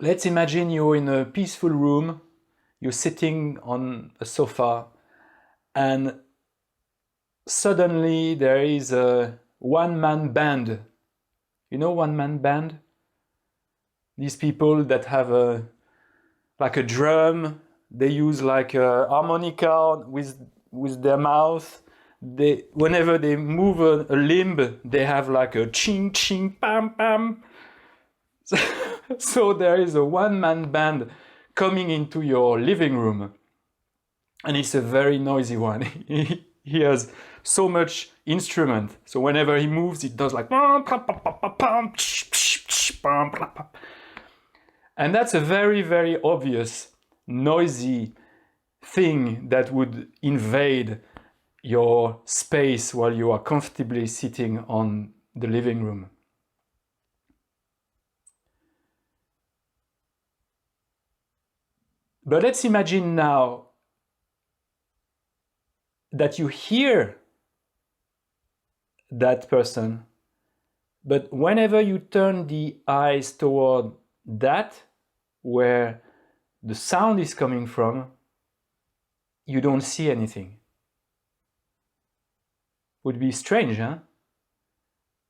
let's imagine you're in a peaceful room, you're sitting on a sofa, and suddenly there is a one-man band. You know one-man band? These people that have like a drum, they use like a harmonica with their mouth. Whenever they move a limb, they have like a ching ching pam pam. So there is a one-man band coming into your living room, and it's a very noisy one. He has so much instrument, so whenever he moves, it does like, and that's a very, very obvious noisy thing that would invade your space while you are comfortably sitting on the living room. But let's imagine now that you hear that person, but whenever you turn the eyes toward that, where the sound is coming from, you don't see anything. Would be strange, huh?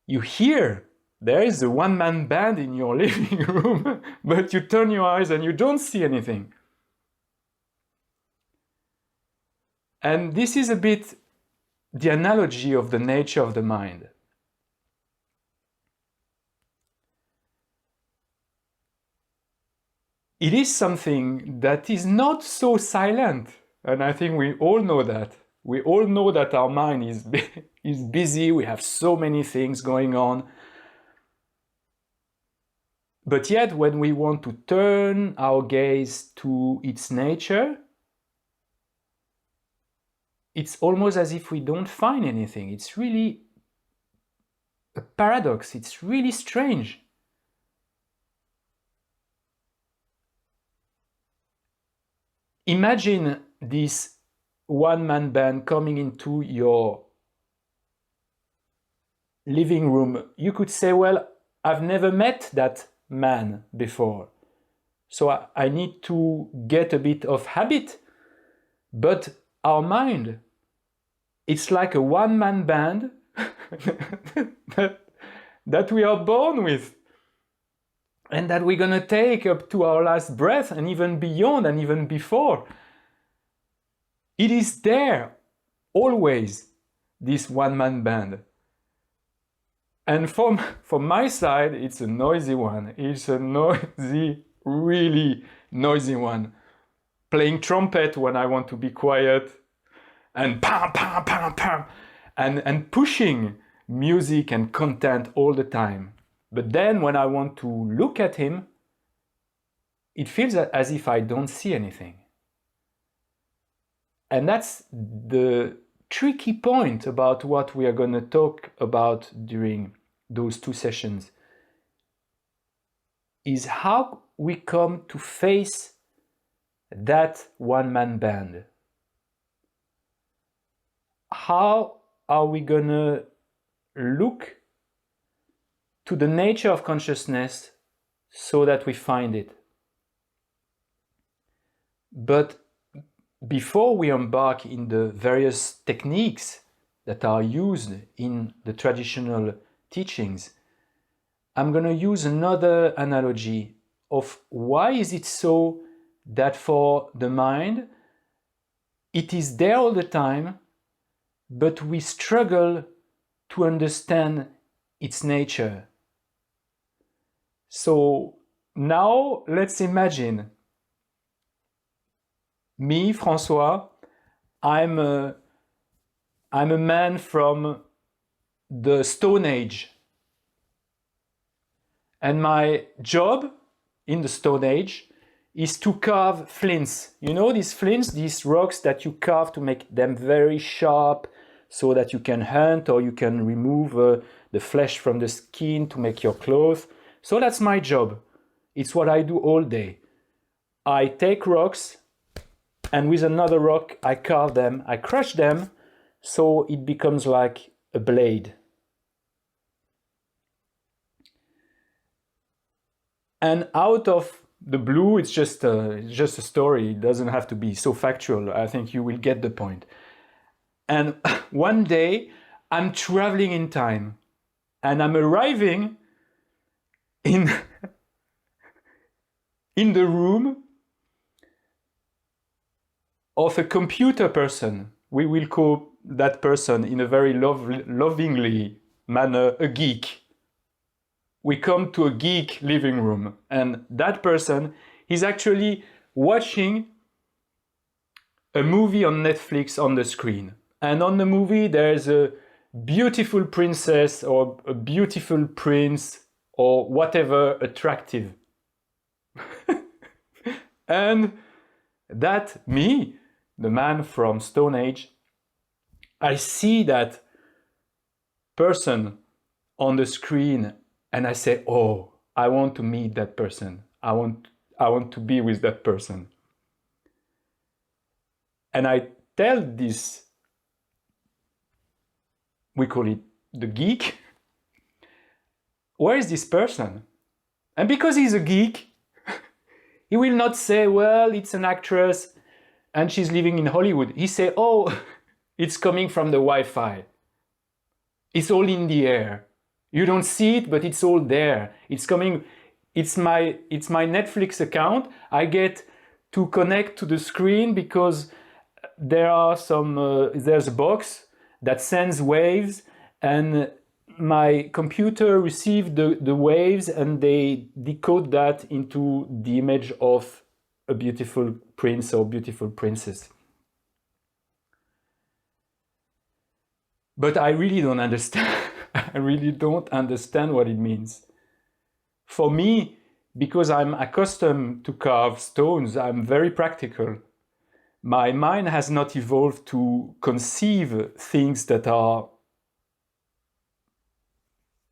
You hear there is a one-man band in your living room, but you turn your eyes and you don't see anything. And this is a bit the analogy of the nature of the mind. It is something that is not so silent, and I think we all know that. We all know that our mind is busy, we have so many things going on. But yet, when we want to turn our gaze to its nature, it's almost as if we don't find anything. It's really a paradox. It's really strange. Imagine this one-man band coming into your living room. You could say, well, I've never met that man before, so I need to get a bit of habit. But our mind, it's like a one-man band that we are born with, and that we're going to take up to our last breath, and even beyond, and even before. It is there, always, this one-man band. And from my side, it's a noisy one. It's a noisy, really noisy one. Playing trumpet when I want to be quiet, and pam, pam, pam, pam, and pushing music and content all the time. But then when I want to look at him, it feels as if I don't see anything. And that's the tricky point about what we are going to talk about during those 2 sessions, is how we come to face that one-man band. How are we going to look to the nature of consciousness so that we find it? But before we embark in the various techniques that are used in the traditional teachings, I'm going to use another analogy of why is it so that for the mind, it is there all the time, but we struggle to understand its nature. So now let's imagine me, François. I'm a man from the Stone Age. And my job in the Stone Age is to carve flints. You know these flints, these rocks that you carve to make them very sharp so that you can hunt or you can remove the flesh from the skin to make your clothes. So that's my job. It's what I do all day. I take rocks, and with another rock I carve them, I crush them, so it becomes like a blade. And out of The blue, it's just a story. It doesn't have to be so factual. I think you will get the point. And one day, I'm traveling in time, and I'm arriving in in the room of a computer person. We will call that person in a very lovingly manner a geek. We come to a geek living room, and that person is actually watching a movie on Netflix on the screen. And on the movie, there's a beautiful princess or a beautiful prince or whatever attractive. And that me, the man from Stone Age, I see that person on the screen and I say, oh, I want to meet that person. I want to be with that person. And I tell this, we call it the geek, where is this person? And because he's a geek, he will not say, well, it's an actress and she's living in Hollywood. He say, oh, it's coming from the Wi-Fi. It's all in the air. You don't see it, but it's all there. It's coming. It's my Netflix account. I get to connect to the screen because there's a box that sends waves, and my computer receives the waves and they decode that into the image of a beautiful prince or beautiful princess. But I really don't understand. I really don't understand what it means. For me, because I'm accustomed to carve stones, I'm very practical. My mind has not evolved to conceive things that are,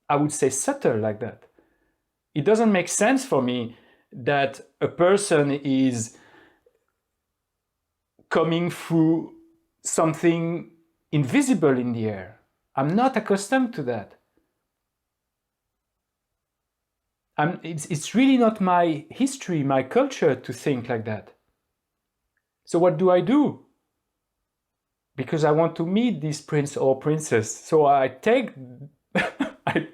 I would say, subtle like that. It doesn't make sense for me that a person is coming through something invisible in the air. I'm not accustomed to that. It's really not my history, my culture to think like that. So what do? Because I want to meet this prince or princess. So I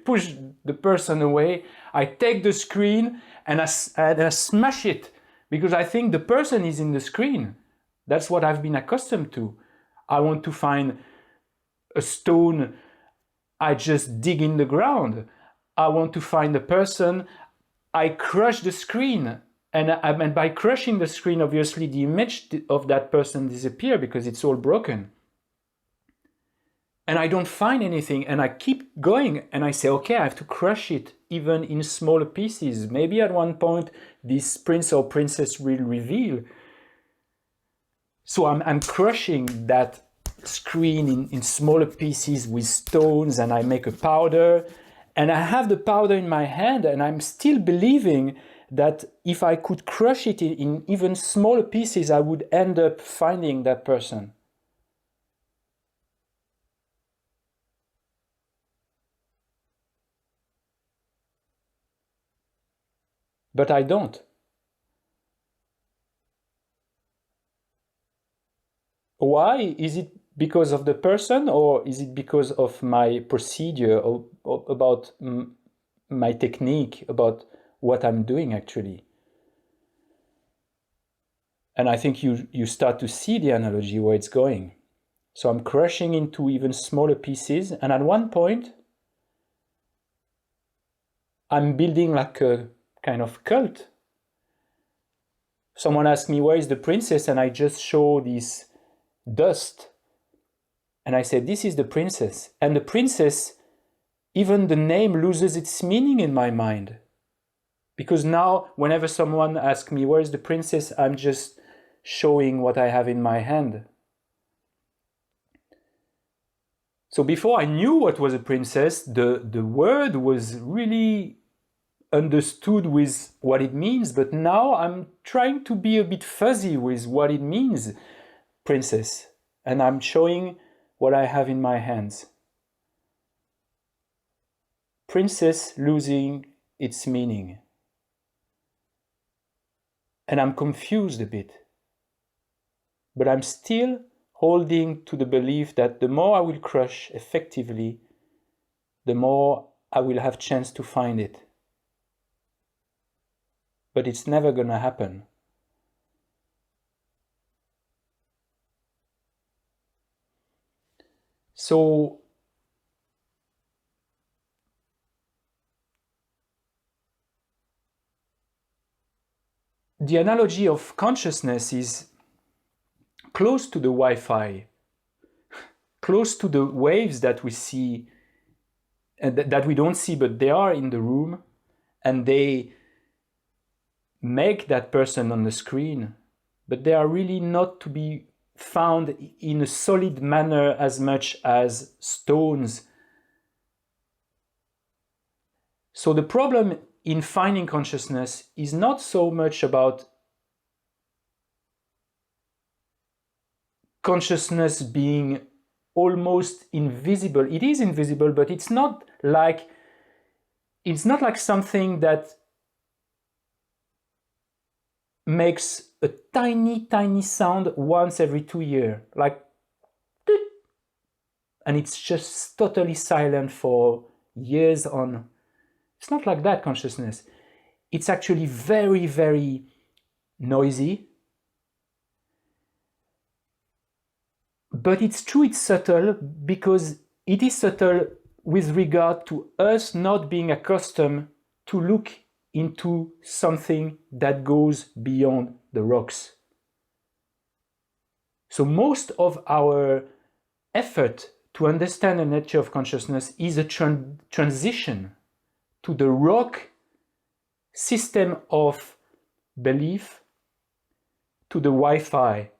push the person away, I take the screen and I smash it because I think the person is in the screen. That's what I've been accustomed to. I want to find a stone, I just dig in the ground. I want to find a person, I crush the screen. And by crushing the screen, obviously the image of that person disappears because it's all broken. And I don't find anything, and I keep going, and I say, okay, I have to crush it even in smaller pieces. Maybe at one point this prince or princess will reveal. So I'm crushing that screen in smaller pieces with stones, and I make a powder, and I have the powder in my hand, and I'm still believing that if I could crush it in even smaller pieces, I would end up finding that person. But I don't. Why? Is it because of the person, or is it because of my procedure, or about my technique, about what I'm doing actually? And I think you start to see the analogy where it's going. So I'm crushing into even smaller pieces, and at one point I'm building like a kind of cult. Someone asked me, where is the princess? And I just show this dust. And I said, this is the princess. And the princess, even the name loses its meaning in my mind. Because now, whenever someone asks me, where is the princess? I'm just showing what I have in my hand. So before I knew what was a princess, the word was really understood with what it means, but now I'm trying to be a bit fuzzy with what it means, princess, and I'm showing what I have in my hands. Princess losing its meaning. And I'm confused a bit. But I'm still holding to the belief that the more I will crush effectively, the more I will have chance to find it. But it's never gonna happen. So the analogy of consciousness is close to the Wi-Fi, close to the waves that we see, and that we don't see, but they are in the room, and they make that person on the screen, but they are really not to be found in a solid manner as much as stones. So the problem in finding consciousness is not so much about consciousness being almost invisible. It is invisible, but it's not like something that makes a tiny sound once every 2 years, like, and it's just totally silent for years on. It's not like that, consciousness. It's actually very, very noisy. But it's true, it's subtle, because it is subtle with regard to us not being accustomed to look into something that goes beyond the rocks. So most of our effort to understand the nature of consciousness is a transition to the rock system of belief, to the Wi-Fi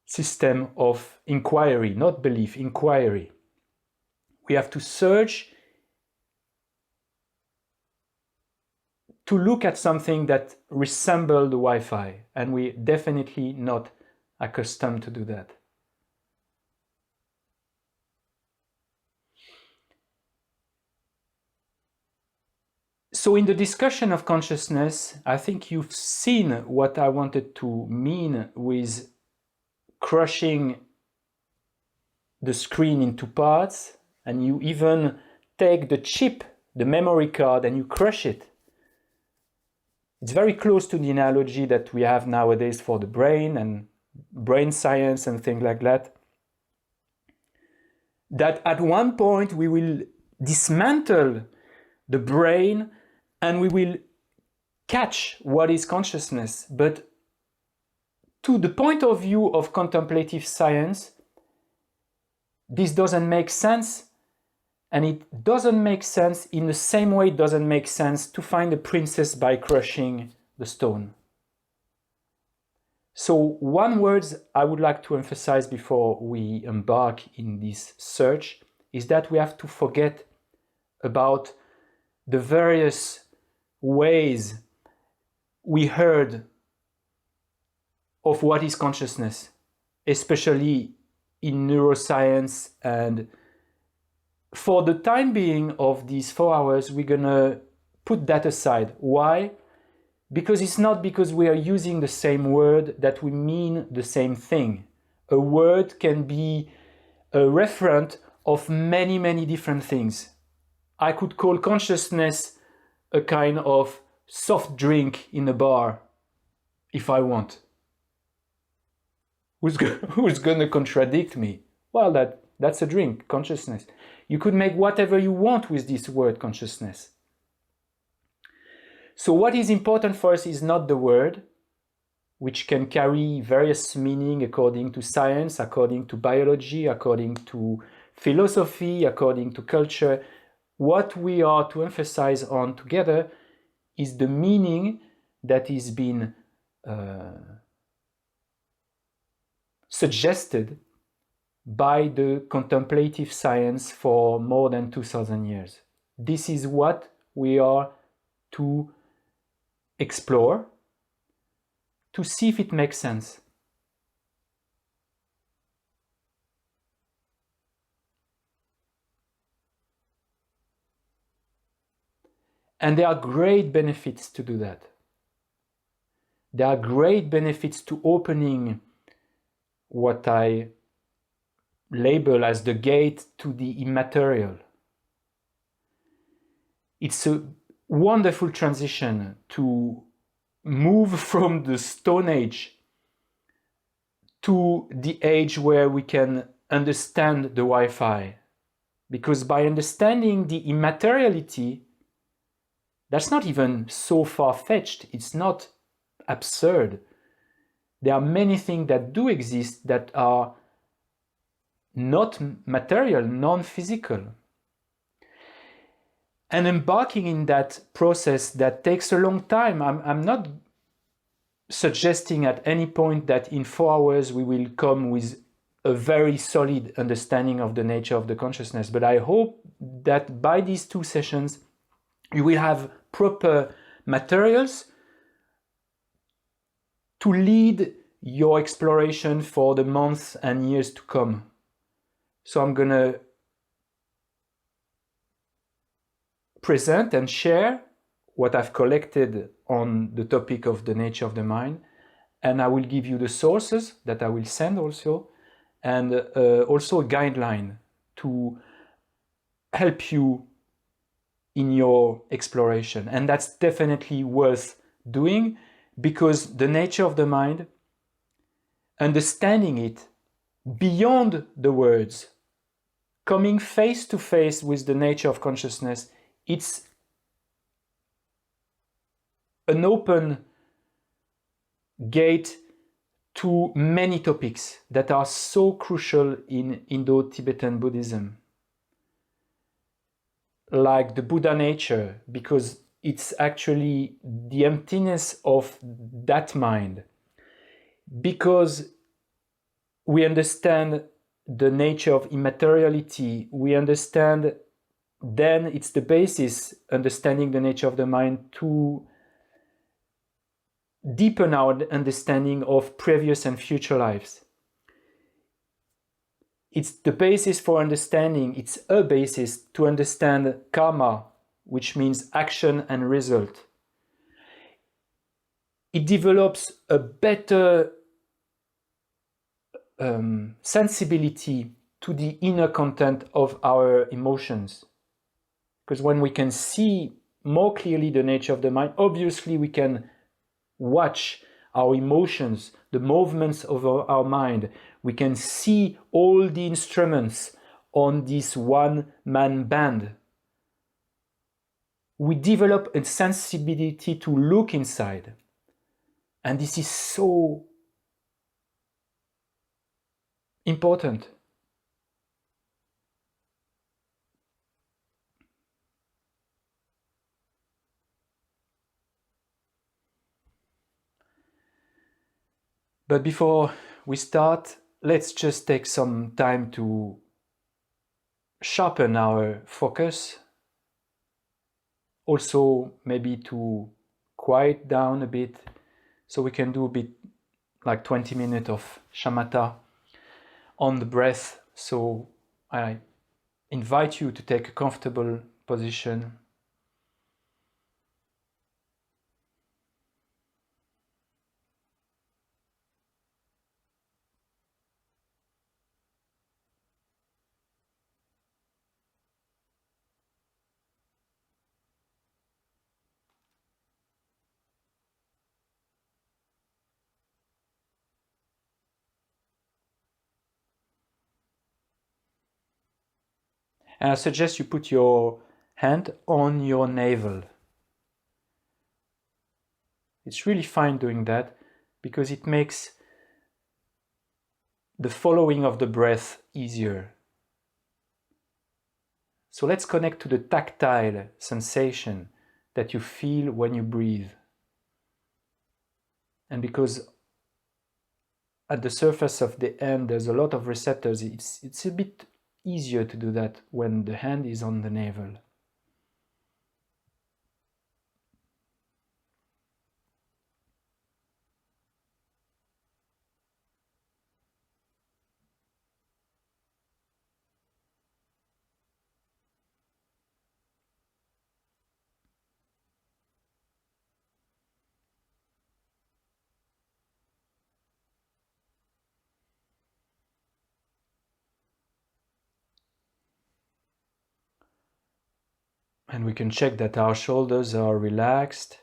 system of inquiry, not belief, inquiry. We have to search to look at something that resembles the Wi-Fi, and we're definitely not accustomed to do that. So in the discussion of consciousness, I think you've seen what I wanted to mean with crushing the screen into parts, and you even take the chip, the memory card, and you crush it. It's very close to the analogy that we have nowadays for the brain and brain science and things like that. That at one point we will dismantle the brain and we will catch what is consciousness. But to the point of view of contemplative science, this doesn't make sense, and it doesn't make sense in the same way it doesn't make sense to find a princess by crushing the stone. So one word I would like to emphasize before we embark in this search is that we have to forget about the various ways we heard of what is consciousness, especially in neuroscience. And for the time being of these 4 hours, we're gonna put that aside. Why? Because it's not because we are using the same word that we mean the same thing. A word can be a referent of many, many different things. I could call consciousness a kind of soft drink in a bar if I want. Who's gonna contradict me? Well, that's a drink, consciousness. You could make whatever you want with this word, consciousness. So what is important for us is not the word, which can carry various meaning according to science, according to biology, according to philosophy, according to culture. What we are to emphasize on together is the meaning that is being suggested by the contemplative science for more than 2000 years. This is what we are to explore, to see if it makes sense. And there are great benefits to do that. there are great benefits to opening what I label as the gate to the immaterial. It's a wonderful transition to move from the Stone Age to the age where we can understand the Wi-Fi. Because by understanding the immateriality, that's not even so far-fetched, it's not absurd. There are many things that do exist that are not material, non-physical. And embarking in that process that takes a long time, I'm not suggesting at any point that in 4 hours we will come with a very solid understanding of the nature of the consciousness, but I hope that by these 2 sessions you will have proper materials to lead your exploration for the months and years to come. So I'm gonna present and share what I've collected on the topic of the nature of the mind, and I will give you the sources that I will send also, and also a guideline to help you in your exploration. And that's definitely worth doing, because the nature of the mind, understanding it beyond the words, coming face to face with the nature of consciousness, it's an open gate to many topics that are so crucial in Indo-Tibetan Buddhism. Like the Buddha nature, because it's actually the emptiness of that mind. Because we understand the nature of immateriality, we understand, then it's the basis, understanding the nature of the mind, to deepen our understanding of previous and future lives. It's the basis for understanding, it's a basis to understand karma, which means action and result. It develops a better sensibility to the inner content of our emotions. Because when we can see more clearly the nature of the mind, obviously we can watch our emotions, the movements of our mind. We can see all the instruments on this one-man band. We develop a sensibility to look inside. And this is so important. But before we start, let's just take some time to sharpen our focus. Also, maybe to quiet down a bit, so we can do a bit like 20 minutes of Shamatha on the breath. So I invite you to take a comfortable position. And I suggest you put your hand on your navel. It's really fine doing that, because it makes the following of the breath easier. So let's connect to the tactile sensation that you feel when you breathe. And because at the surface of the hand there's a lot of receptors, it's a bit easier to do that when the hand is on the navel. And we can check that our shoulders are relaxed.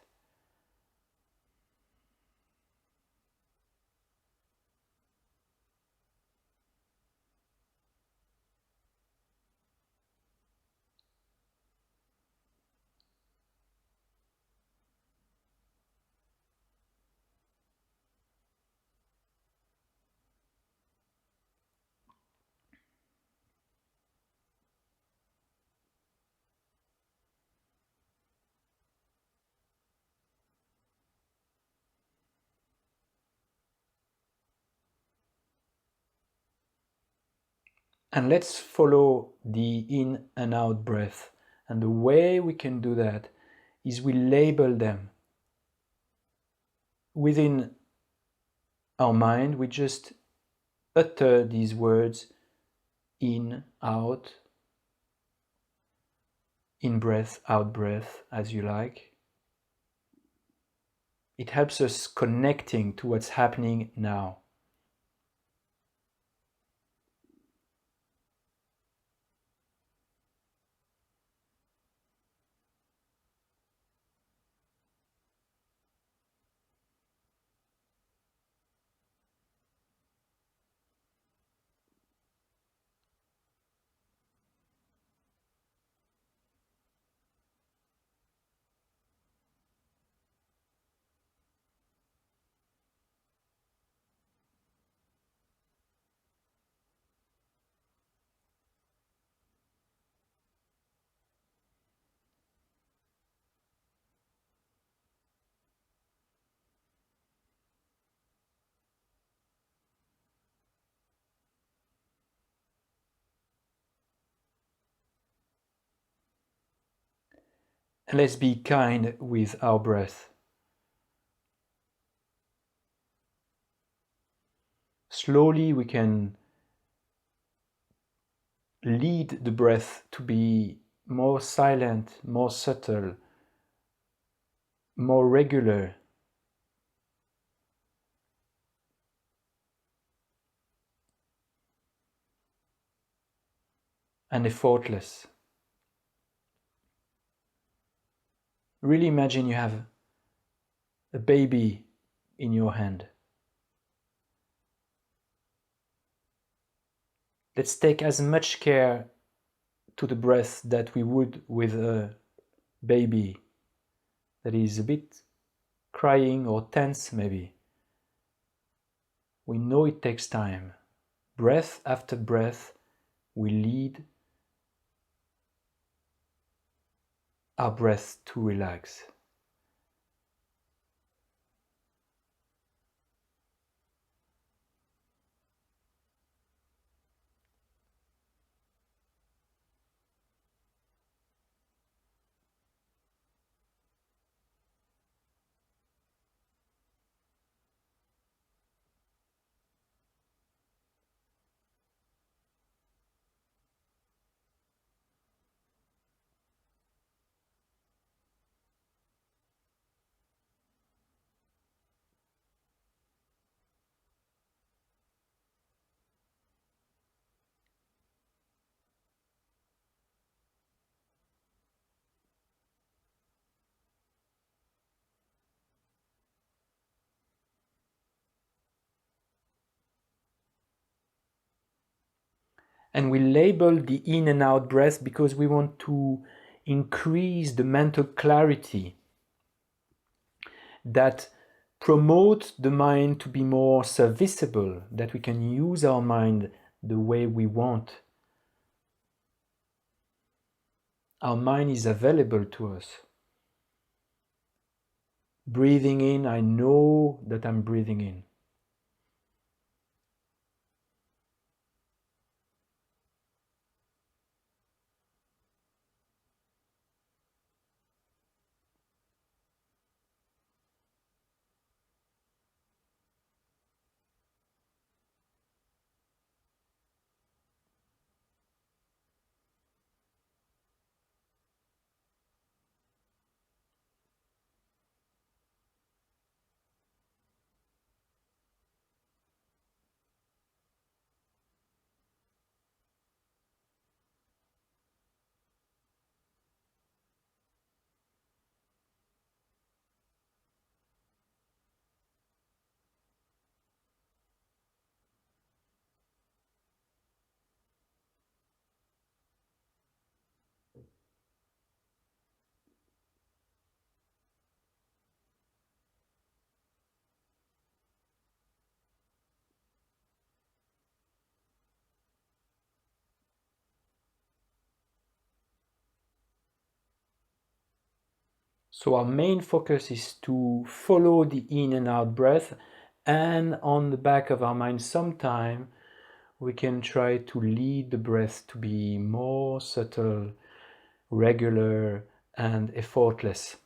And let's follow the in and out breath. And the way we can do that is we label them. Within our mind, we just utter these words: in, out, in breath, out breath, as you like. It helps us connecting to what's happening now. And let's be kind with our breath. Slowly we can lead the breath to be more silent, more subtle, more regular. And effortless. Really imagine you have a baby in your hand. Let's take as much care to the breath that we would with a baby that is a bit crying or tense maybe. We know it takes time. Breath after breath, we lead our breath to relax. And we label the in and out breath because we want to increase the mental clarity that promote the mind to be more serviceable, that we can use our mind the way we want. Our mind is available to us. Breathing in, I know that I'm breathing in. So our main focus is to follow the in and out breath, and on the back of our mind sometime we can try to lead the breath to be more subtle, regular, and effortless.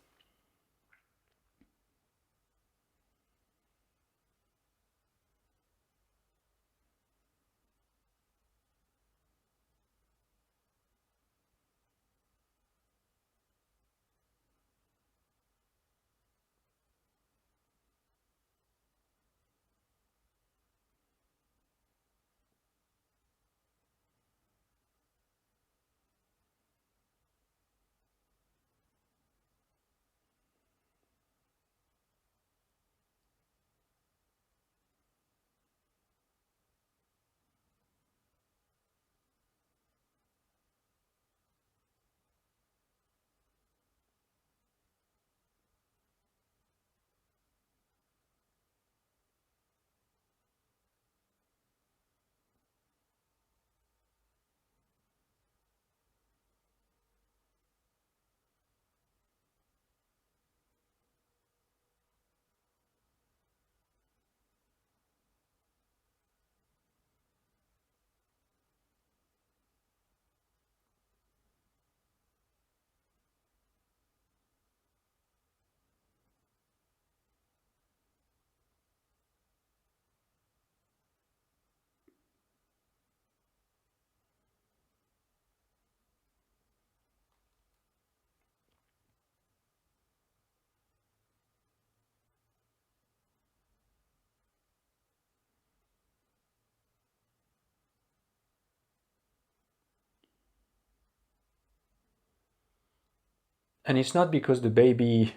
And it's not because the baby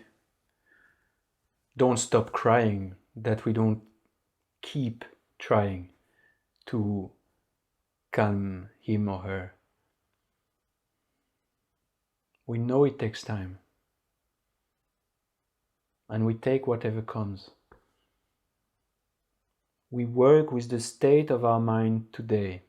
don't stop crying that we don't keep trying to calm him or her. We know it takes time, and we take whatever comes. We work with the state of our mind today.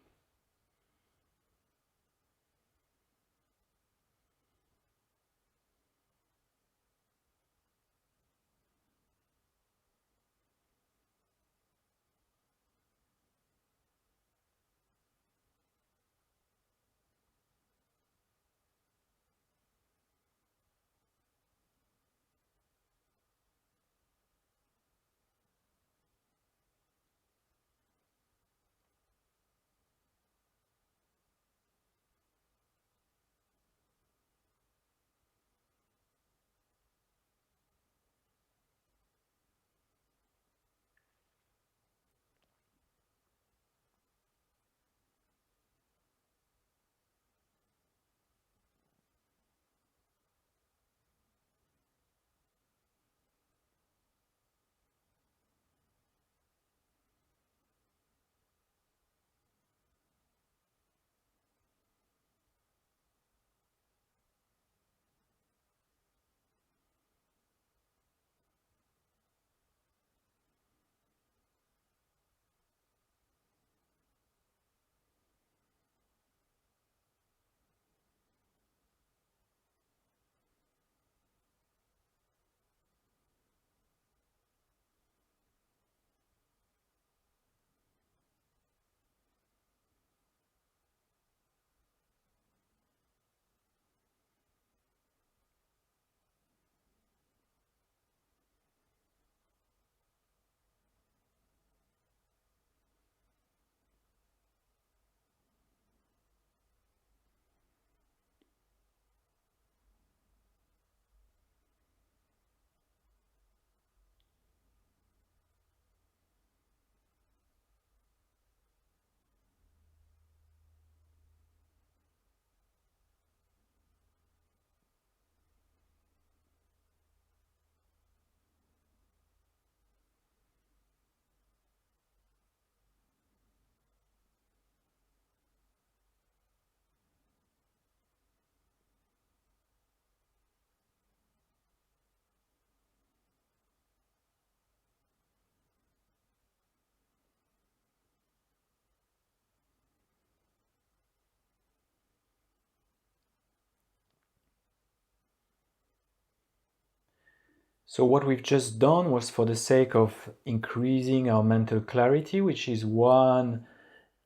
So what we've just done was for the sake of increasing our mental clarity, which is one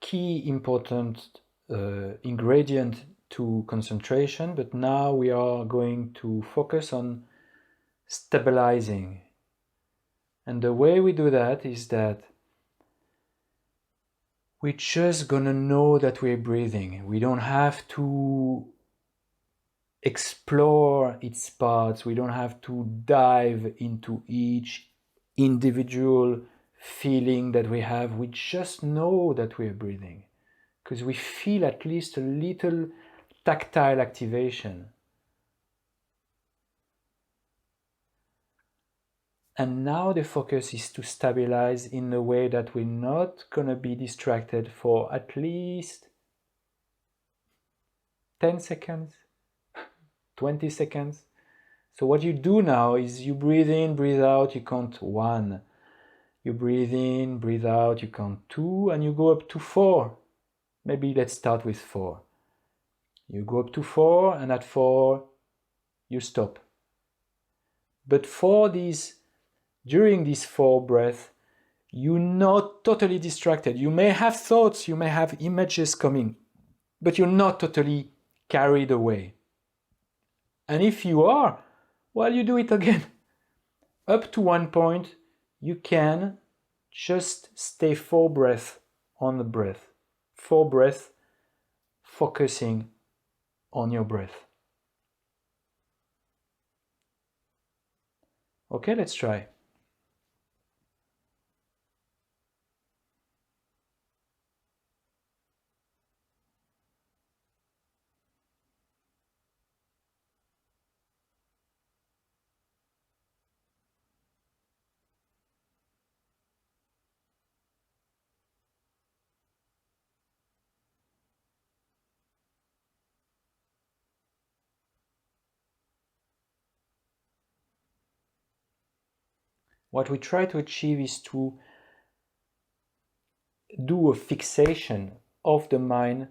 key important ingredient to concentration, but now we are going to focus on stabilizing. And the way we do that is that we're just gonna know that we're breathing. We don't have to explore its parts. We don't have to dive into each individual feeling that we have. We just know that we're breathing because we feel at least a little tactile activation. And now the focus is to stabilize in a way that we're not going to be distracted for at least 10 seconds, 20 seconds. So what you do now is you breathe in, breathe out, you count 1. You breathe in, breathe out, you count 2, and you go up to 4. Maybe let's start with 4. You go up to 4, and at 4, you stop. But during these 4 breaths, you're not totally distracted. You may have thoughts, you may have images coming, but you're not totally carried away. And if you are, well, you do it again. Up to one point, you can just stay 4 breaths on the breath. 4 breaths, focusing on your breath. Okay, let's try. What we try to achieve is to do a fixation of the mind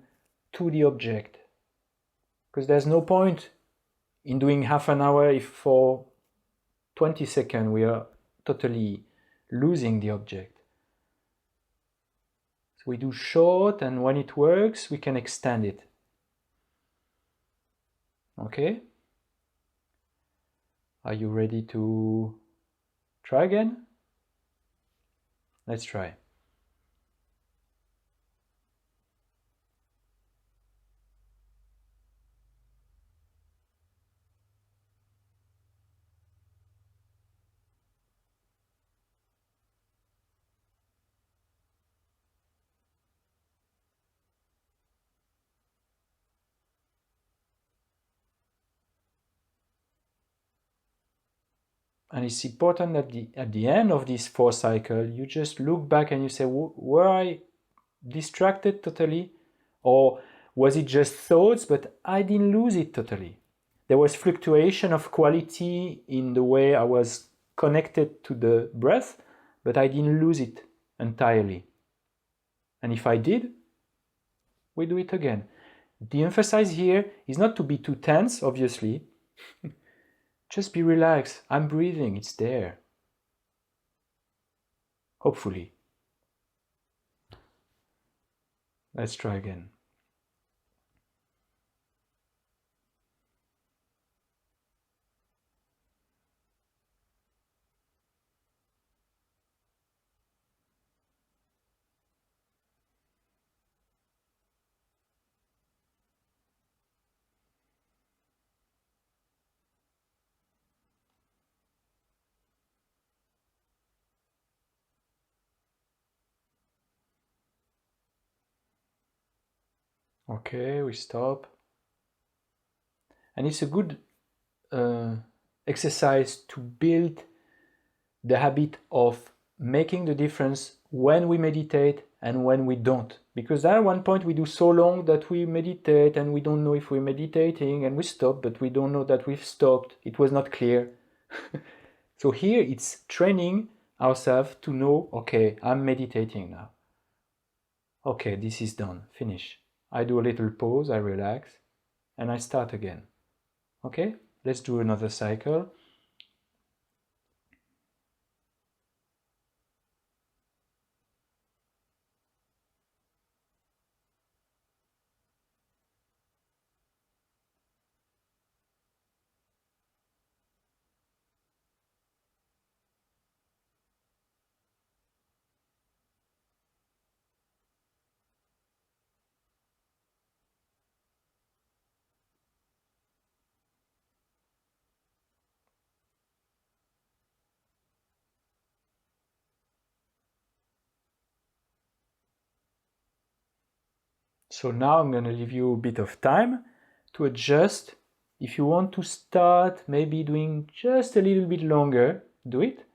to the object. Because there's no point in doing half an hour if for 20 seconds we are totally losing the object. So we do short, and when it works, we can extend it. Okay? Are you ready to try again? Let's try. And it's important that at the end of this 4 cycle, you just look back and you say, were I distracted totally? Or was it just thoughts, but I didn't lose it totally? There was fluctuation of quality in the way I was connected to the breath, but I didn't lose it entirely. And if I did, we do it again. The emphasis here is not to be too tense, obviously. Just be relaxed. I'm breathing, it's there. Hopefully. Let's try again. Okay, we stop. And it's a good exercise to build the habit of making the difference when we meditate and when we don't. Because at one point we do so long that we meditate and we don't know if we're meditating, and we stop, but we don't know that we've stopped. It was not clear. So here it's training ourselves to know, okay, I'm meditating now. Okay, this is done, finish. I do a little pause, I relax, and I start again. Okay, let's do another cycle. So now I'm going to leave you a bit of time to adjust. If you want to start maybe doing just a little bit longer, do it.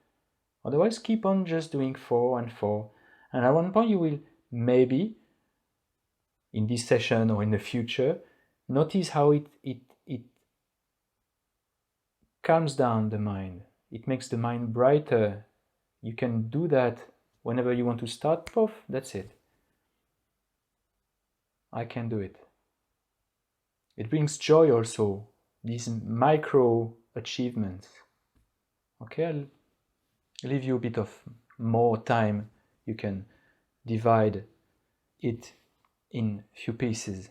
Otherwise, keep on just doing 4 and 4. And at one point you will maybe, in this session or in the future, notice how it calms down the mind. It makes the mind brighter. You can do that whenever you want to start, poof, that's it. I can do it. It brings joy also, these micro achievements. Okay, I'll leave you a bit of more time. You can divide it in few pieces.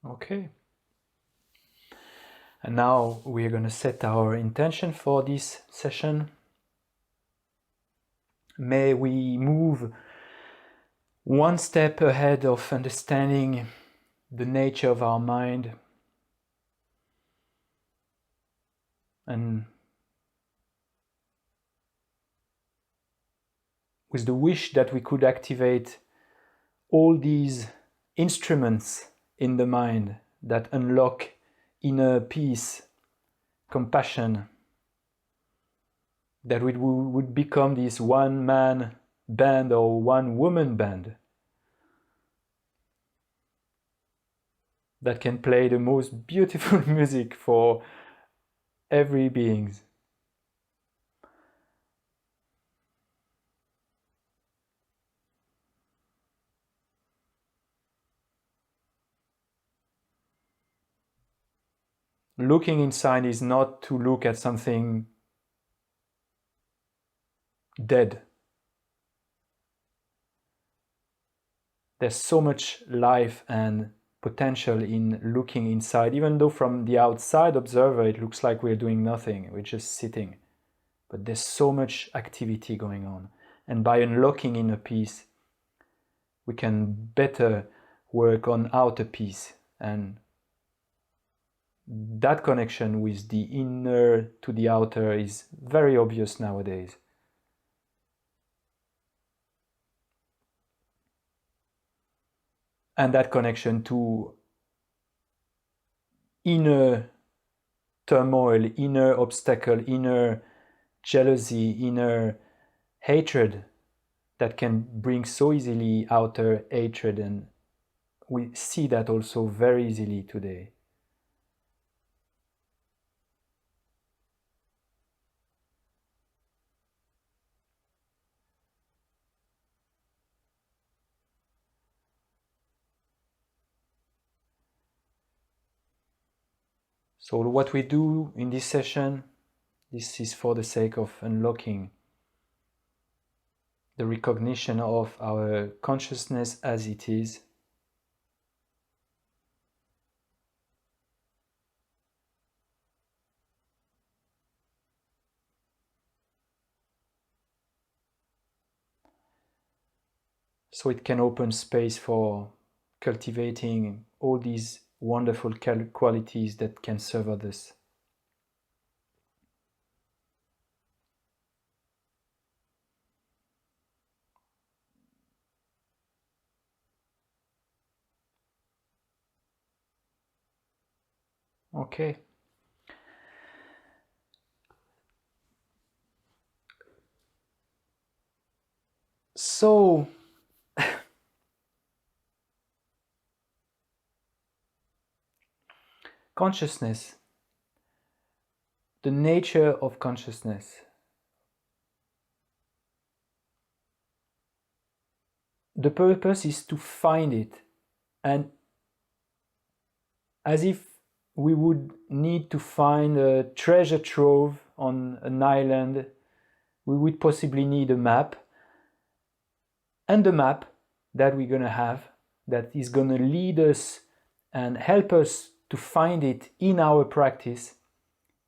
Okay. And now we're going to set our intention for this session. May we move one step ahead of understanding the nature of our mind and with the wish that we could activate all these instruments in the mind that unlock inner peace, compassion, that we would become this one-man band or one-woman band that can play the most beautiful music for every being. Looking inside is not to look at something dead. There's so much life and potential in looking inside, even though from the outside observer it looks like we're doing nothing, we're just sitting. But there's so much activity going on. And by unlocking inner peace, we can better work on outer peace. And that connection with the inner to the outer is very obvious nowadays. And that connection to inner turmoil, inner obstacle, inner jealousy, inner hatred that can bring so easily outer hatred, and we see that also very easily today. So what we do in this session, this is for the sake of unlocking the recognition of our consciousness as it is. So it can open space for cultivating all these wonderful qualities that can serve others. Okay. So, consciousness, the nature of consciousness. The purpose is to find it, and as if we would need to find a treasure trove on an island, we would possibly need a map. And the map that we're going to have, that is going to lead us and help us to find it in our practice,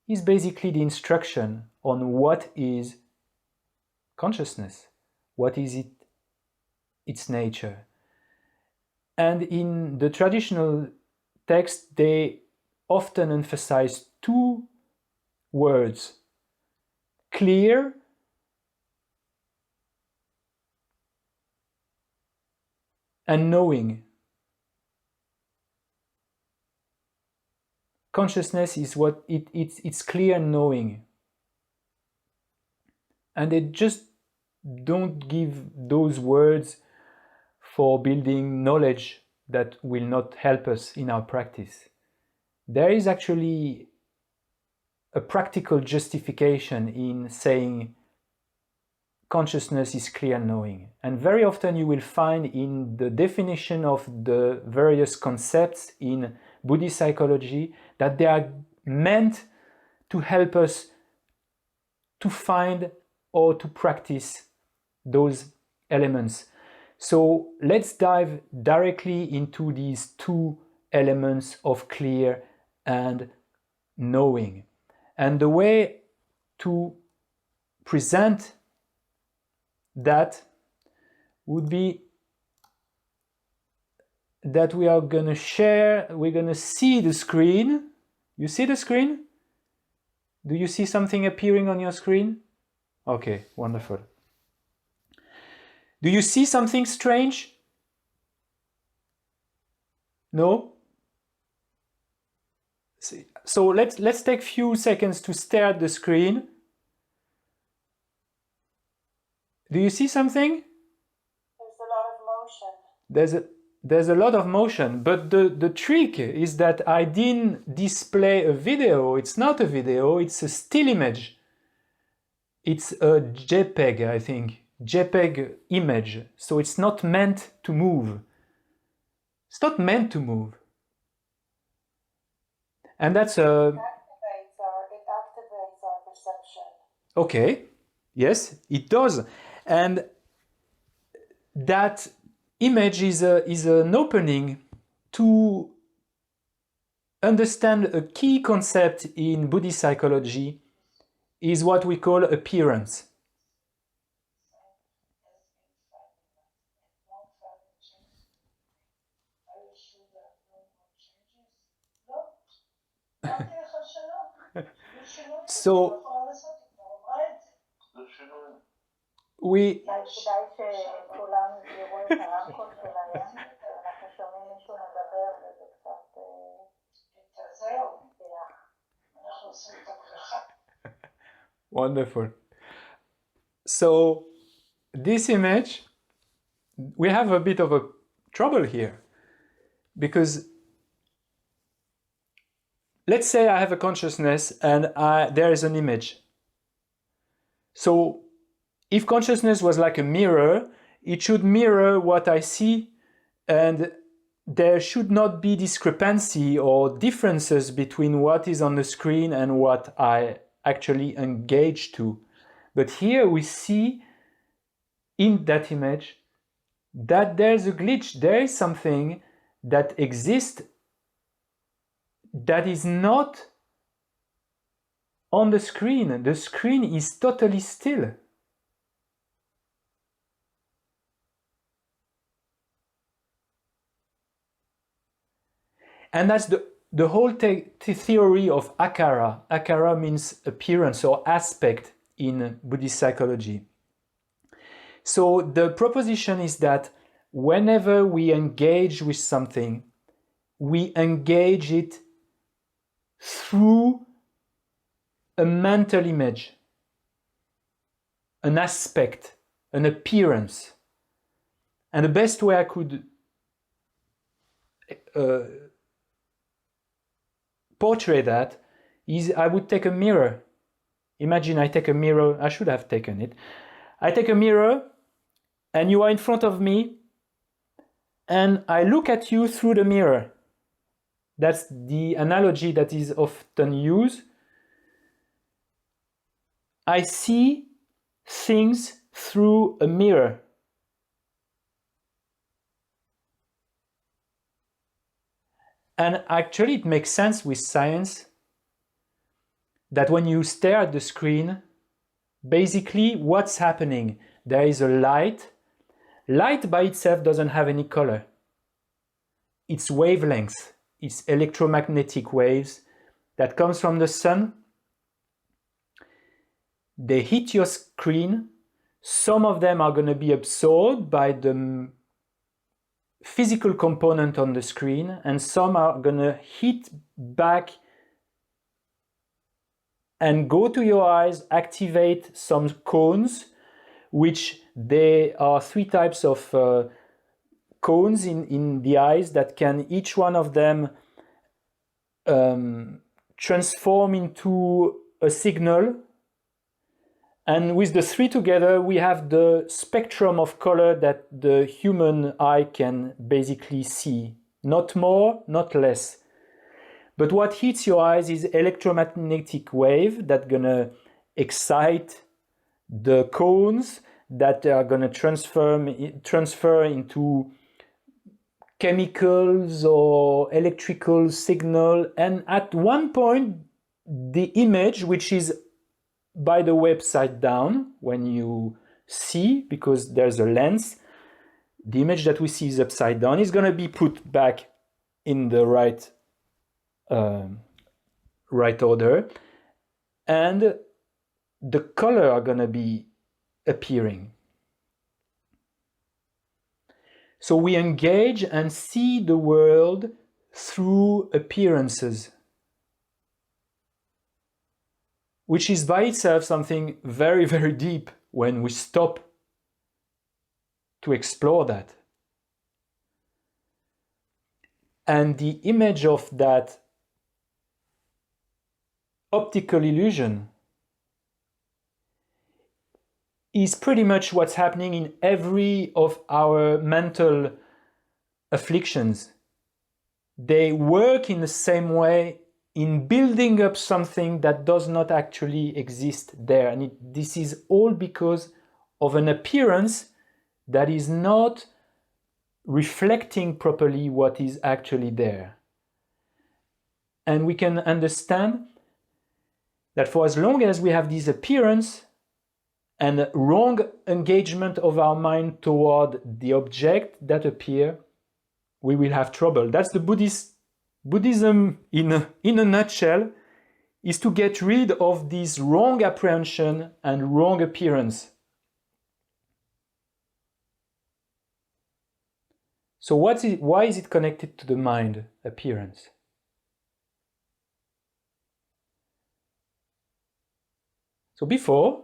is basically the instruction on what is consciousness, what is its nature. And in the traditional text, they often emphasize two words: clear and knowing. Consciousness is what it's clear knowing. And they just don't give those words for building knowledge that will not help us in our practice. There is actually a practical justification in saying consciousness is clear knowing. And very often you will find in the definition of the various concepts in Buddhist psychology that they are meant to help us to find or to practice those elements. So let's dive directly into these two elements of clear and knowing. And the way to present that would be that we are going to share, we're going to see the screen. You see the screen? Do you see something appearing on your screen? Okay, wonderful. Do you see something strange? No? So let's take a few seconds to stare at the screen. Do you see something? There's a lot of motion. There's a lot of motion, but the trick is that I didn't display a video. It's not a video, it's a still image. It's a JPEG, I think. JPEG image. So it's not meant to move. It's not meant to move. And that's It activates our perception. Okay. Yes, it does. And that image is an opening to understand a key concept in Buddhist psychology, is what we call appearance. So we Wonderful. So this image, we have a bit of a trouble here, because let's say I have a consciousness and there is an image. So if consciousness was like a mirror, it should mirror what I see, and there should not be discrepancy or differences between what is on the screen and what I actually engage to. But here we see in that image that there's a glitch, there is something that exists that is not on the screen. The screen is totally still. And that's the whole theory of akara. Akara means appearance or aspect in Buddhist psychology. So the proposition is that whenever we engage with something, we engage it through a mental image, an aspect, an appearance. And the best way I could portray that is I would take a mirror. Imagine I take a mirror, I should have taken it. I take a mirror and you are in front of me and I look at you through the mirror. That's the analogy that is often used. I see things through a mirror. And actually it makes sense with science that when you stare at the screen, basically what's happening? There is a light. Light by itself doesn't have any color. It's wavelengths. It's electromagnetic waves that comes from the sun. They hit your screen. Some of them are going to be absorbed by the physical component on the screen, and some are going to hit back and go to your eyes, activate some cones, which there are three types of cones in the eyes that can each one of them transform into a signal. And with the three together, we have the spectrum of color that the human eye can basically see. Not more, not less. But what hits your eyes is electromagnetic wave that's gonna excite the cones that are gonna transfer into chemicals or electrical signal. And at one point, the image, which is by the way upside down when you see, because there's a lens, the image that we see is upside down, is going to be put back in the right order, and the color are going to be appearing. So we engage and see the world through appearances, which is by itself something very, very deep when we stop to explore that. And the image of that optical illusion is pretty much what's happening in every of our mental afflictions. They work in the same way in building up something that does not actually exist there. And this is all because of an appearance that is not reflecting properly what is actually there. And we can understand that for as long as we have this appearance and wrong engagement of our mind toward the object that appear, we will have trouble. That's the Buddhism in a nutshell, is to get rid of this wrong apprehension and wrong appearance. So why is it connected to the mind, appearance? So before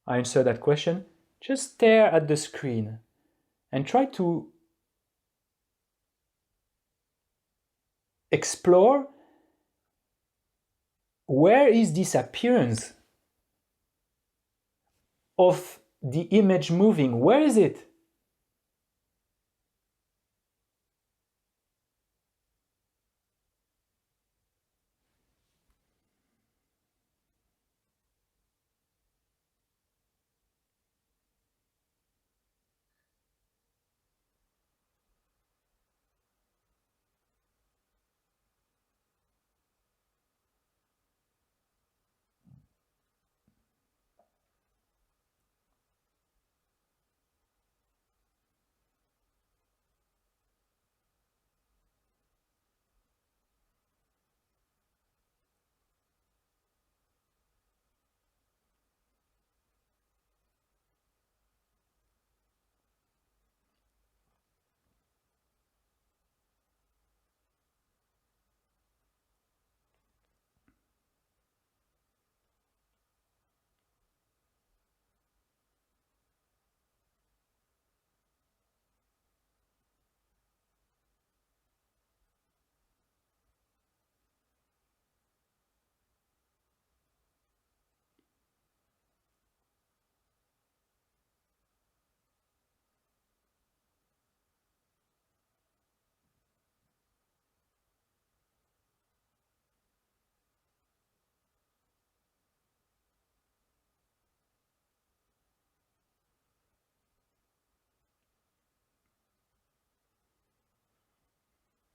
I answer that question, just stare at the screen and try to explore where is this appearance of the image moving? Where is it?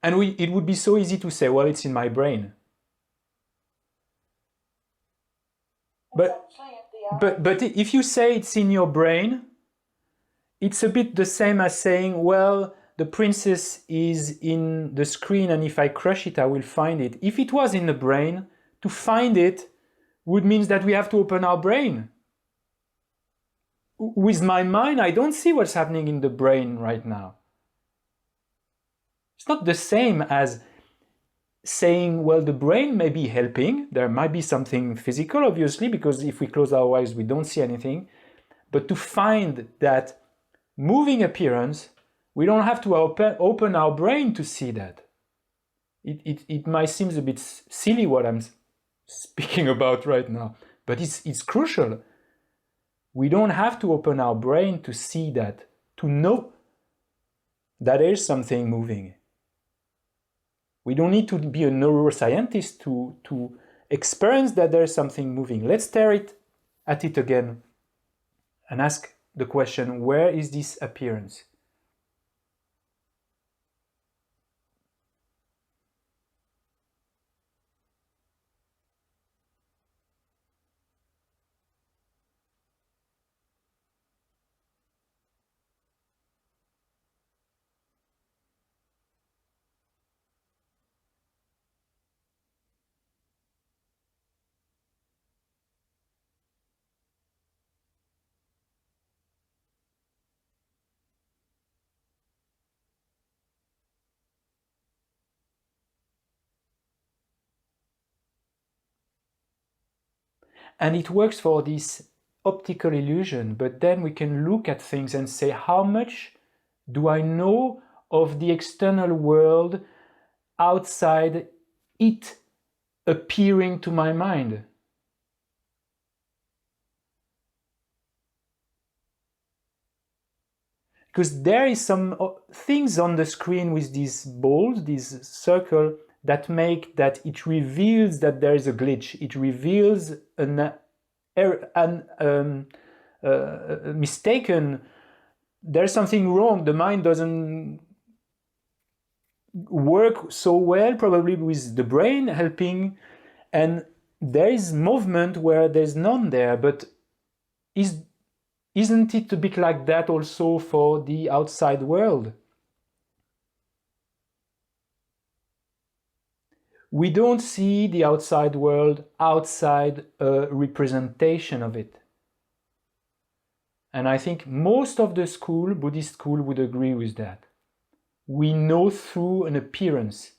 And it would be so easy to say, well, it's in my brain. But if you say it's in your brain, it's a bit the same as saying, well, the princess is in the screen and if I crush it, I will find it. If it was in the brain, to find it would mean that we have to open our brain. With my mind, I don't see what's happening in the brain right now. It's not the same as saying, well, the brain may be helping. There might be something physical, obviously, because if we close our eyes, we don't see anything. But to find that moving appearance, we don't have to open our brain to see that. It might seem a bit silly what I'm speaking about right now, but it's crucial. We don't have to open our brain to see that, to know that there is something moving. We don't need to be a neuroscientist to experience that there is something moving. Let's stare at it again and ask the question, where is this appearance? And it works for this optical illusion, but then we can look at things and say, how much do I know of the external world outside it appearing to my mind? Because there is some things on the screen with these balls, this circle, that make that it reveals that there is a glitch. It reveals mistaken. There's something wrong. The mind doesn't work so well, probably with the brain helping, and there is movement where there's none there. But isn't it a bit like that also for the outside world? We don't see the outside world outside a representation of it. And I think most of the Buddhist school would agree with that. We know through an appearance.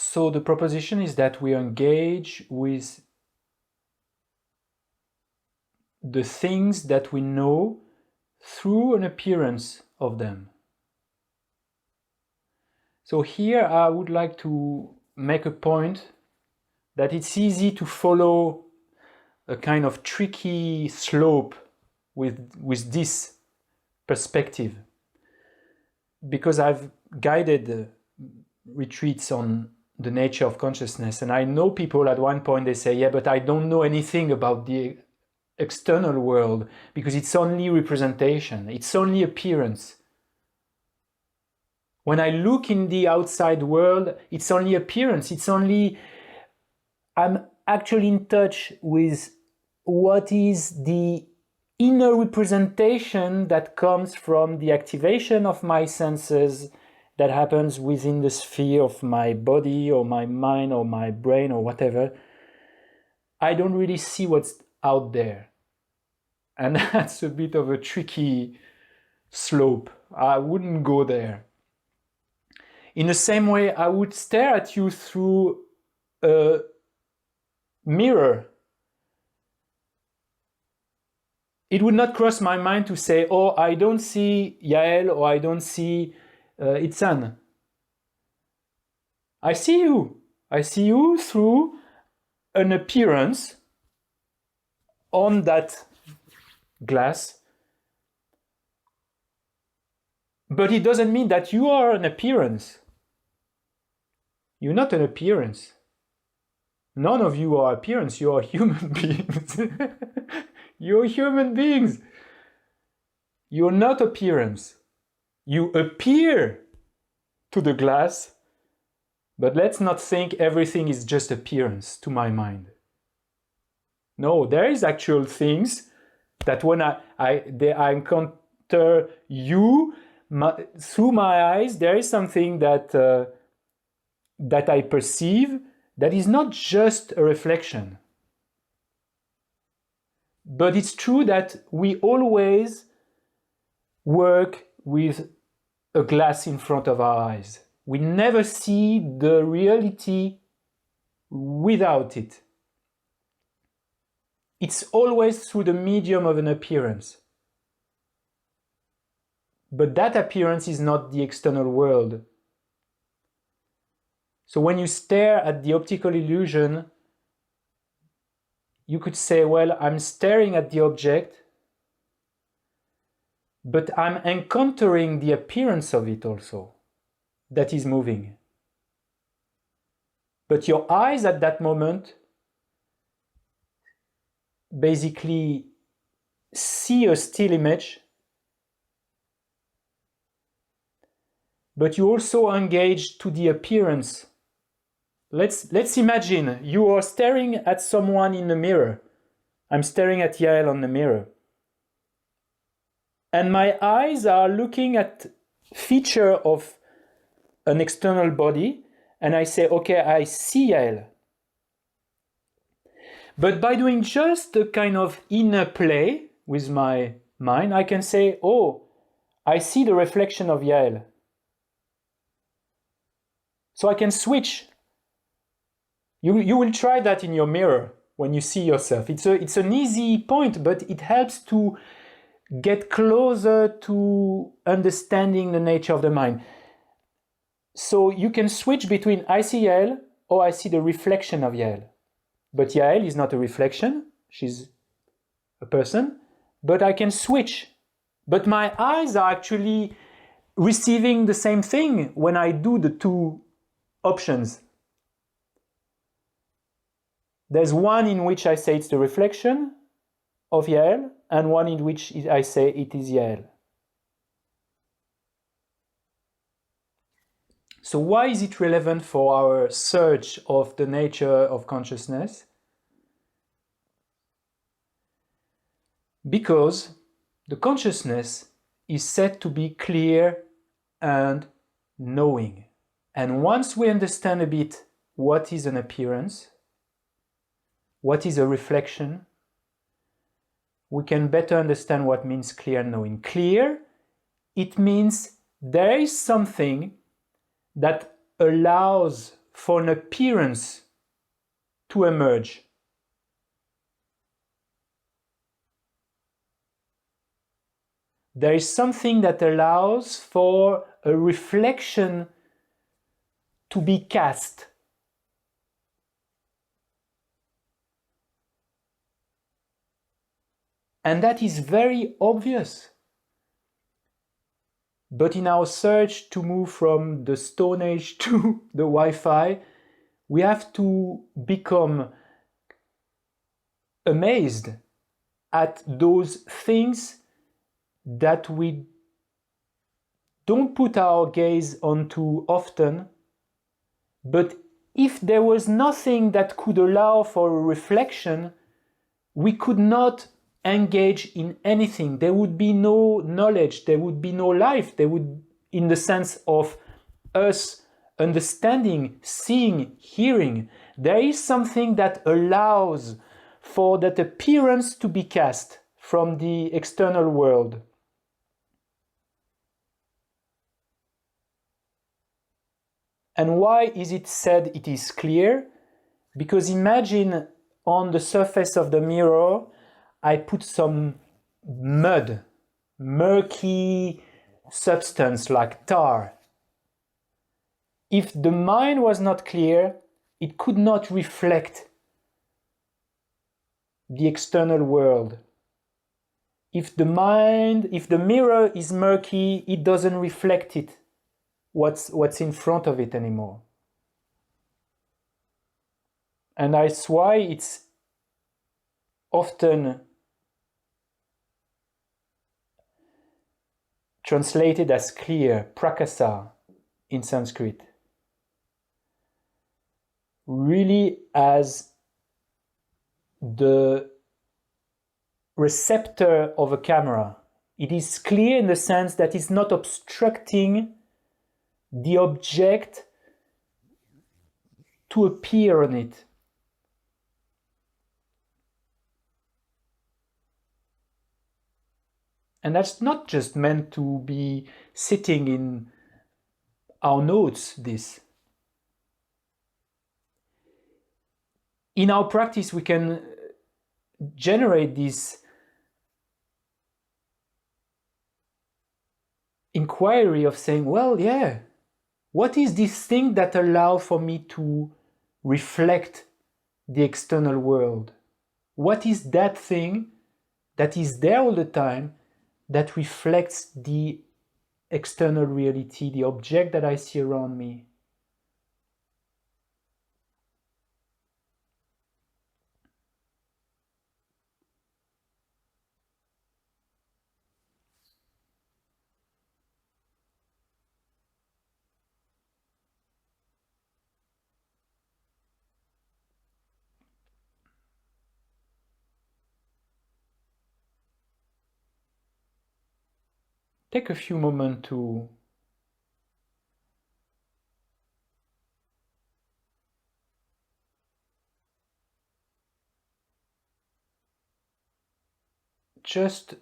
So the proposition is that we engage with the things that we know through an appearance of them. So here I would like to make a point that it's easy to follow a kind of tricky slope with this perspective, because I've guided retreats on the nature of consciousness, and I know people at one point they say, yeah, but I don't know anything about the external world because it's only representation, it's only appearance. When I look in the outside world, it's only appearance, it's only, I'm actually in touch with what is the inner representation that comes from the activation of my senses that happens within the sphere of my body or my mind or my brain or whatever. I don't really see what's out there. And that's a bit of a tricky slope. I wouldn't go there. In the same way, I would stare at you through a mirror. It would not cross my mind to say, oh, I don't see Yael or I don't see Itzan. I see you. I see you through an appearance on that glass. But it doesn't mean that you are an appearance. You're not an appearance. None of you are appearance. You are human beings. You're human beings. You're not appearance. You appear to the glass, but let's not think everything is just appearance to my mind. No, there is actual things that when I encounter you through my eyes, there is something that that I perceive that is not just a reflection. But it's true that we always work with a glass in front of our eyes. We never see the reality without it. It's always through the medium of an appearance. But that appearance is not the external world. So when you stare at the optical illusion, you could say, well, I'm staring at the object, but I'm encountering the appearance of it also, that is moving. But your eyes at that moment basically see a still image, but you also engage to the appearance. Let's imagine you are staring at someone in the mirror. I'm staring at Yael on the mirror. And my eyes are looking at feature of an external body, and I say, okay, I see Yael. But by doing just a kind of inner play with my mind, I can say, oh, I see the reflection of Yael. So I can switch. You will try that in your mirror when you see yourself. It's an easy point, but it helps to get closer to understanding the nature of the mind. So you can switch between I see Yael or I see the reflection of Yael. But Yael is not a reflection, she's a person, but I can switch. But my eyes are actually receiving the same thing when I do the two options. There's one in which I say it's the reflection of Yael, and one in which I say it is Yael. So why is it relevant for our search of the nature of consciousness? Because the consciousness is said to be clear and knowing. And once we understand a bit what is an appearance, what is a reflection, we can better understand what means clear knowing. Clear, it means there is something that allows for an appearance to emerge. There is something that allows for a reflection to be cast. And that is very obvious. But in our search to move from the Stone Age to the Wi-Fi, we have to become amazed at those things that we don't put our gaze onto often. But if there was nothing that could allow for a reflection, we could not engage in anything. There would be no knowledge, there would be no life, there would, in the sense of us understanding, seeing, hearing. There is something that allows for that appearance to be cast from the external world. And why is it said it is clear? Because imagine on the surface of the mirror, I put some mud, murky substance like tar. If the mind was not clear, it could not reflect the external world. If the mirror is murky, it doesn't reflect it, what's in front of it anymore. And that's why it's often translated as clear, prakasa in Sanskrit, really as the receptor of a camera. It is clear in the sense that it's not obstructing the object to appear on it. And that's not just meant to be sitting in our notes, this. In our practice, we can generate this inquiry of saying, well, yeah, what is this thing that allows for me to reflect the external world? What is that thing that is there all the time that reflects the external reality, the object that I see around me? Take a few moments to just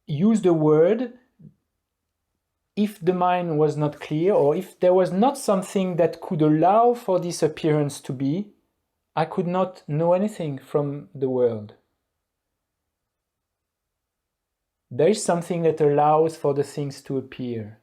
use the word if the mind was not clear, or if there was not something that could allow for this appearance to be, I could not know anything from the world. There is something that allows for the things to appear.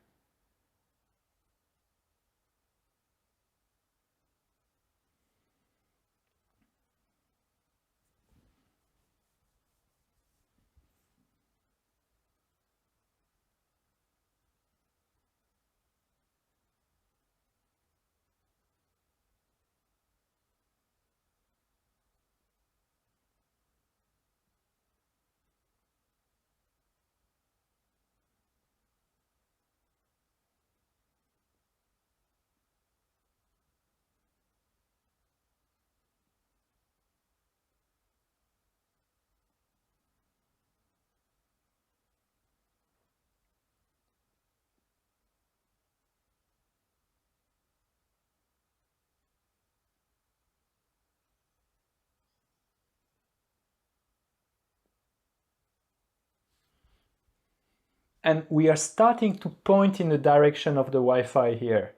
And we are starting to point in the direction of the Wi-Fi here.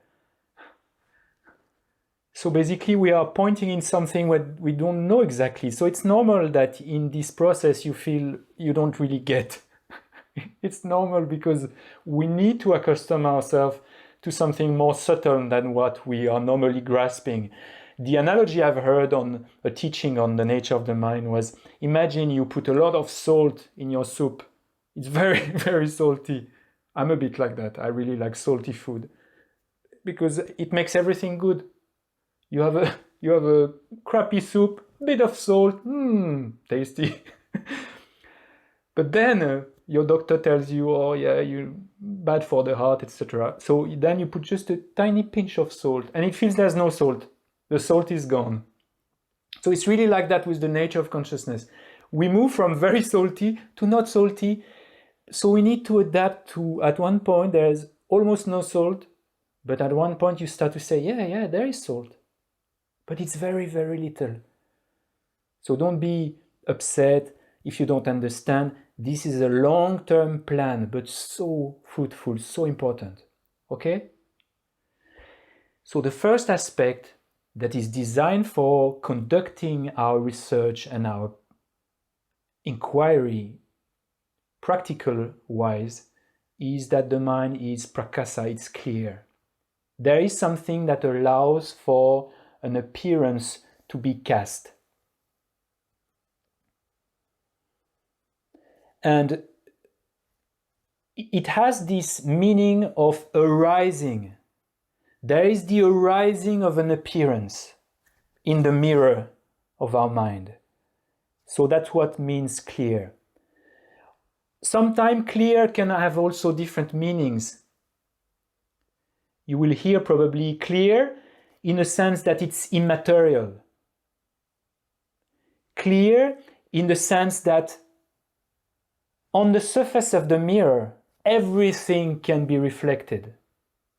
So basically we are pointing in something what we don't know exactly. So it's normal that in this process you feel you don't really get. It's normal because we need to accustom ourselves to something more subtle than what we are normally grasping. The analogy I've heard on a teaching on the nature of the mind was, imagine you put a lot of salt in your soup. It's very, very salty. I'm a bit like that. I really like salty food because it makes everything good. You have a crappy soup, bit of salt, tasty. But then your doctor tells you, oh yeah, you're bad for the heart, etc. So then you put just a tiny pinch of salt and it feels there's no salt. The salt is gone. So it's really like that with the nature of consciousness. We move from very salty to not salty. So we need to adapt to, at one point there's almost no salt, but at one point you start to say, yeah, there is salt. But it's very, very little. So don't be upset if you don't understand. This is a long-term plan, but so fruitful, so important. Okay? So the first aspect that is designed for conducting our research and our inquiry practical-wise is that the mind is prakasa, it's clear. There is something that allows for an appearance to be cast. And it has this meaning of arising. There is the arising of an appearance in the mirror of our mind. So that's what means clear. Sometimes clear can have also different meanings. You will hear probably clear in a sense that it's immaterial. Clear in the sense that on the surface of the mirror, everything can be reflected.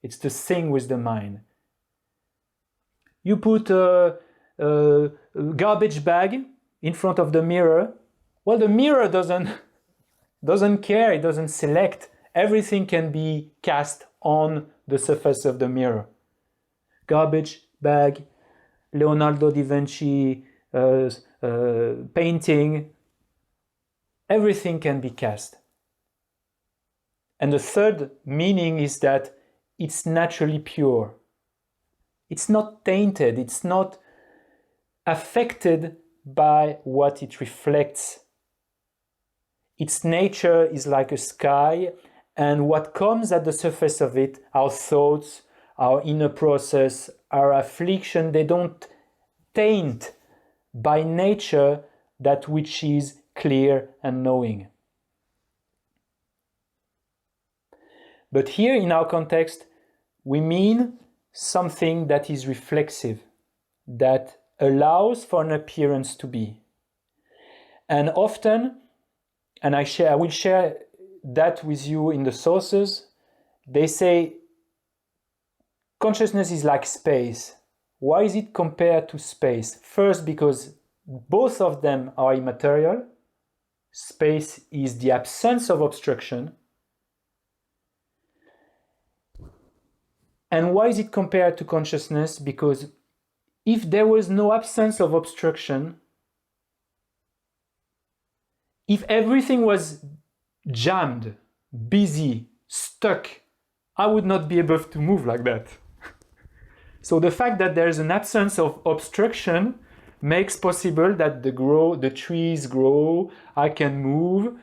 It's the thing with the mind. You put a garbage bag in front of the mirror. Well, the mirror doesn't care, it doesn't select. Everything can be cast on the surface of the mirror. Garbage bag, Leonardo da Vinci painting, everything can be cast. And the third meaning is that it's naturally pure. It's not tainted, it's not affected by what it reflects. Its nature is like a sky, and what comes at the surface of it, our thoughts, our inner process, our affliction, they don't taint by nature that which is clear and knowing. But here in our context, we mean something that is reflexive, that allows for an appearance to be. And often, and I will share that with you in the sources, they say consciousness is like space. Why is it compared to space? First, because both of them are immaterial. Space is the absence of obstruction. And why is it compared to consciousness? Because if there was no absence of obstruction, if everything was jammed, busy, stuck, I would not be able to move like that. So the fact that there is an absence of obstruction makes possible that the trees grow, I can move,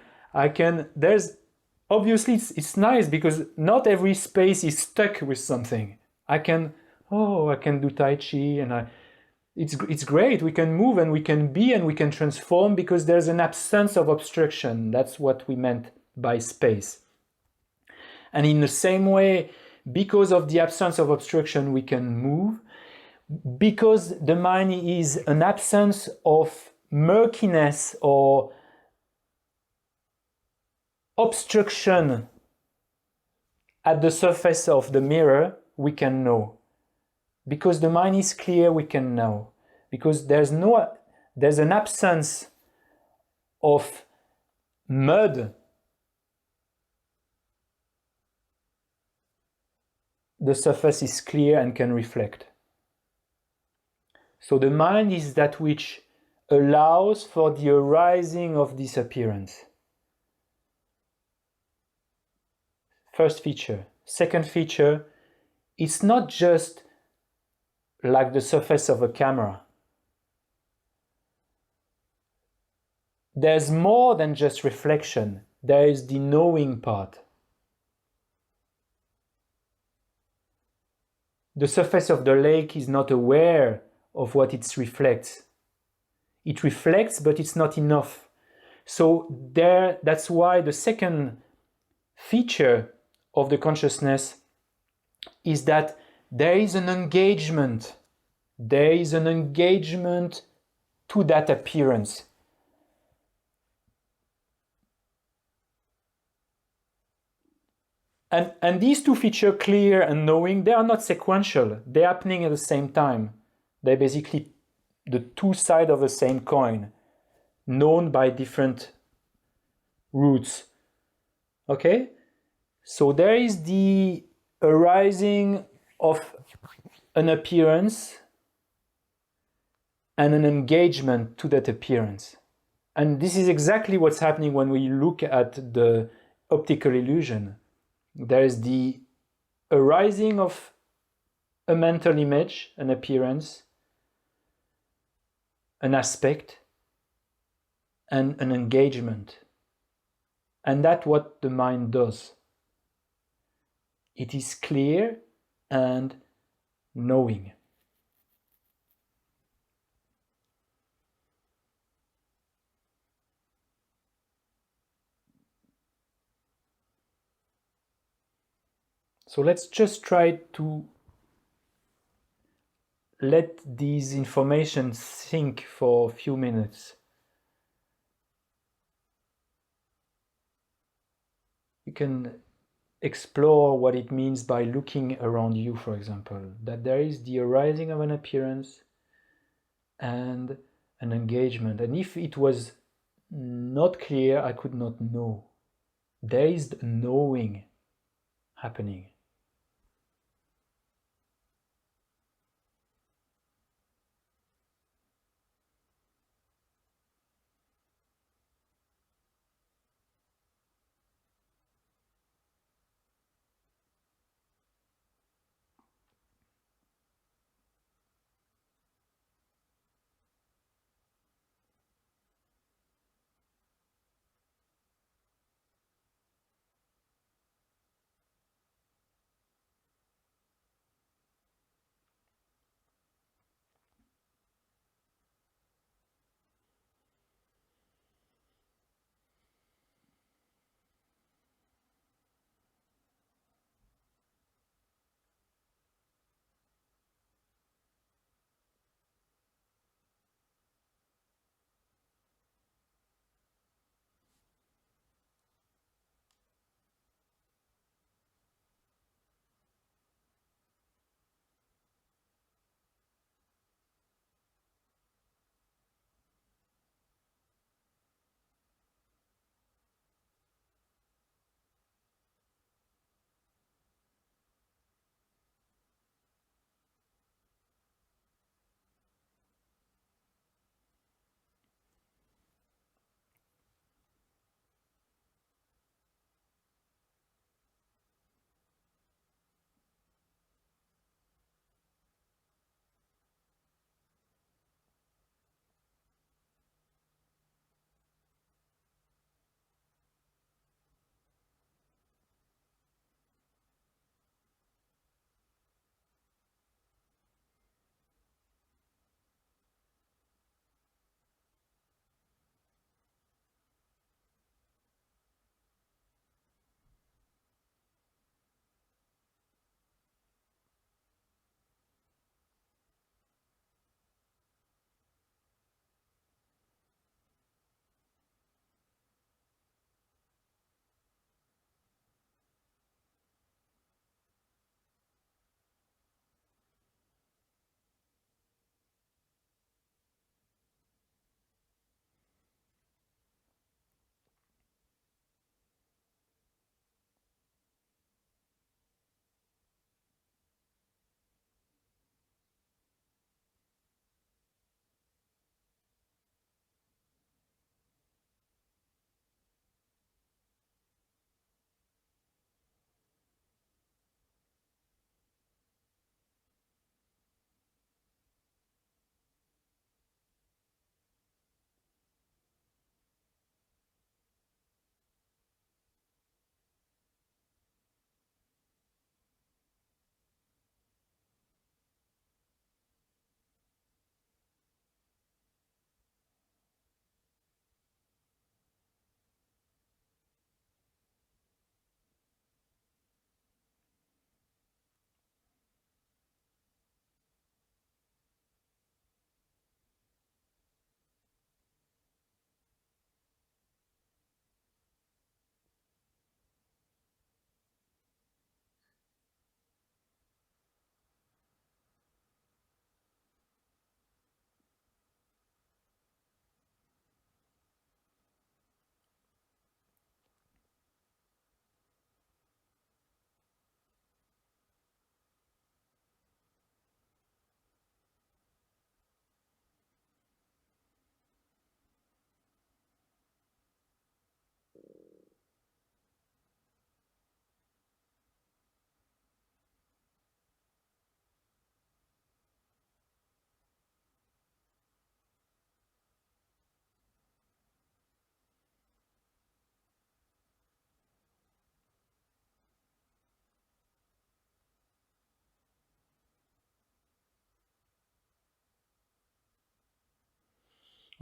obviously it's nice because not every space is stuck with something. I can do Tai Chi and it's great. We can move and we can be and we can transform because there's an absence of obstruction. That's what we meant by space. And in the same way, because of the absence of obstruction, we can move. Because the mind is an absence of murkiness or obstruction at the surface of the mirror, we can know. Because the mind is clear, we can know. Because there's an absence of mud the surface is clear and can reflect. So the mind is that which allows for the arising of this appearance. First feature. Second feature, it's not just like the surface of a camera. There's more than just reflection. There is the knowing part. The surface of the lake is not aware of what it reflects. It reflects, but it's not enough. So that's why the second feature of the consciousness is that there is an engagement. There is an engagement to that appearance. And these two features, clear and knowing, they are not sequential. They're happening at the same time. They're basically the two sides of the same coin, known by different roots. Okay? So there is the arising of an appearance and an engagement to that appearance. And this is exactly what's happening when we look at the optical illusion. There is the arising of a mental image, an appearance, an aspect, and an engagement. And that's what the mind does. It is clear and knowing. So let's just try to let these information sink for a few minutes. You can explore what it means by looking around you, for example, that there is the arising of an appearance and an engagement. And if it was not clear, I could not know. There is the knowing happening.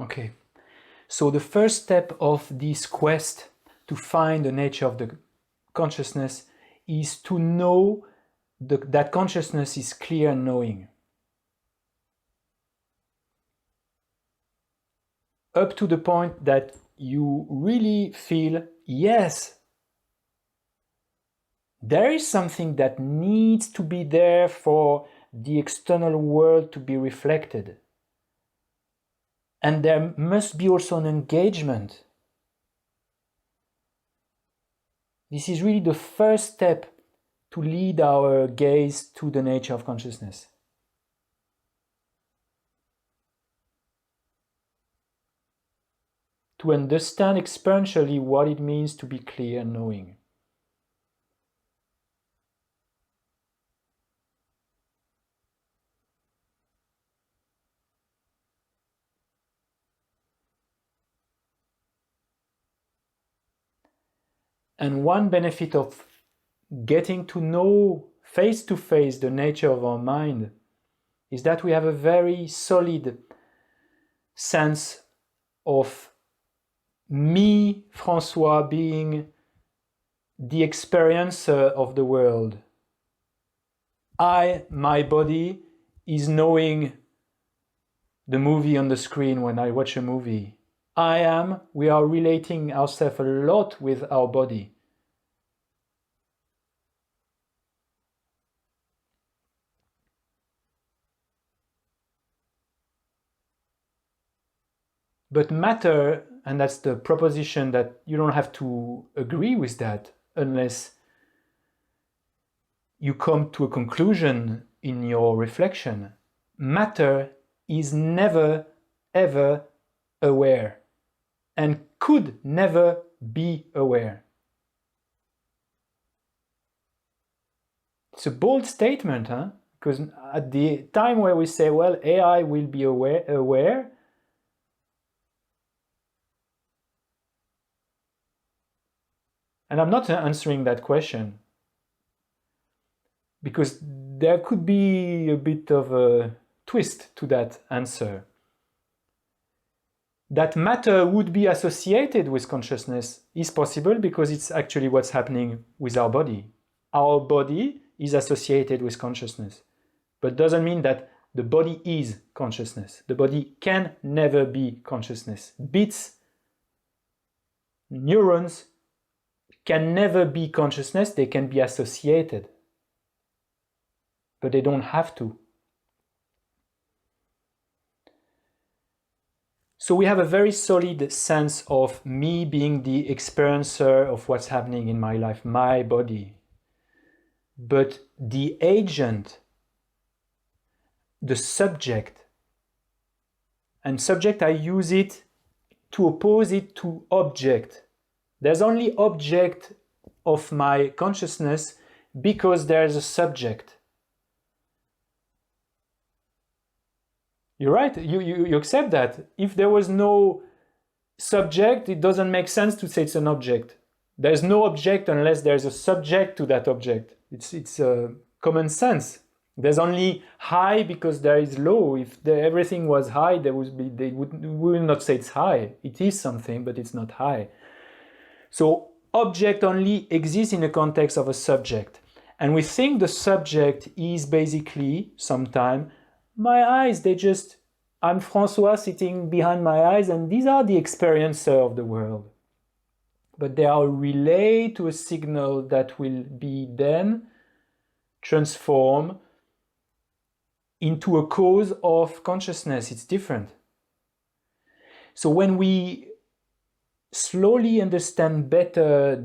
Okay. So the first step of this quest to find the nature of the consciousness is to know that consciousness is clear knowing. Up to the point that you really feel, yes, there is something that needs to be there for the external world to be reflected. And there must be also an engagement. This is really the first step to lead our gaze to the nature of consciousness. To understand experientially what it means to be clear knowing. And one benefit of getting to know face to face the nature of our mind is that we have a very solid sense of me, François, being the experiencer of the world. I, my body, is knowing the movie on the screen when I watch a movie. We are relating ourselves a lot with our body. But matter, and that's the proposition that you don't have to agree with that unless you come to a conclusion in your reflection. Matter is never, ever aware and could never be aware. It's a bold statement, huh? Because at the time where we say, well, AI will be aware, and I'm not answering that question, because there could be a bit of a twist to that answer. That matter would be associated with consciousness is possible because it's actually what's happening with our body. Our body is associated with consciousness, but doesn't mean that the body is consciousness. The body can never be consciousness. Bits, neurons can never be consciousness. They can be associated, but they don't have to. So we have a very solid sense of me being the experiencer of what's happening in my life, my body. But the agent, the subject, and subject I use it to oppose it to object. There's only object of my consciousness because there's a subject. You're right, you accept that. If there was no subject, it doesn't make sense to say it's an object. There's no object unless there's a subject to that object. It's common sense. There's only high because there is low. If everything was high, we will not say it's high. It is something, but it's not high. So object only exists in the context of a subject. And we think the subject is basically, sometimes, my eyes. I'm François sitting behind my eyes, and these are the experiencer of the world. But they are relayed to a signal that will be then transformed into a cause of consciousness. It's different. So when we slowly understand better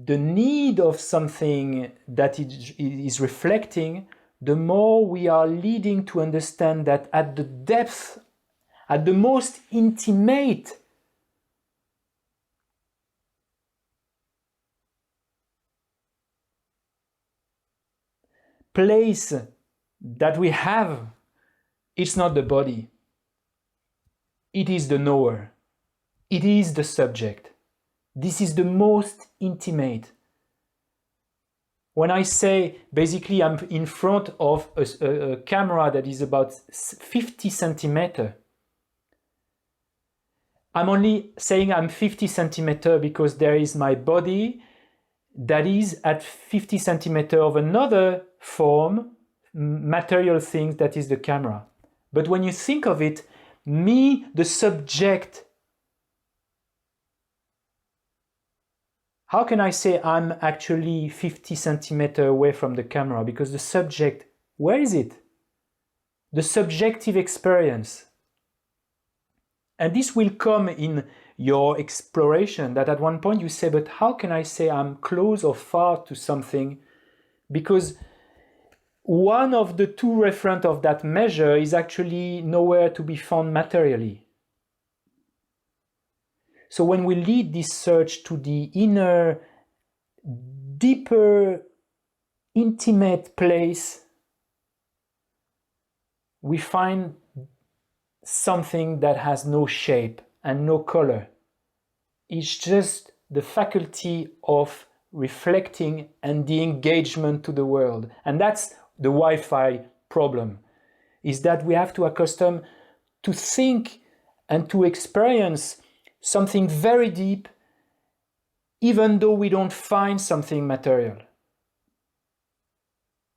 the need of something that is reflecting, the more we are leading to understand that at the depth, at the most intimate place that we have, it's not the body. It is the knower. It is the subject. This is the most intimate. When I say, basically, I'm in front of a camera that is about 50 centimeters, I'm only saying I'm 50 centimeters because there is my body that is at 50 centimeters of another form, material thing that is the camera. But when you think of it, me, the subject, how can I say I'm actually 50 centimeters away from the camera? Because the subject, where is it? The subjective experience. And this will come in your exploration, that at one point you say, but how can I say I'm close or far to something? Because one of the two referents of that measure is actually nowhere to be found materially. So when we lead this search to the inner, deeper, intimate place, we find something that has no shape and no color. It's just the faculty of reflecting and the engagement to the world. And that's the Wi-Fi problem, is that we have to accustom to think and to experience something very deep, even though we don't find something material.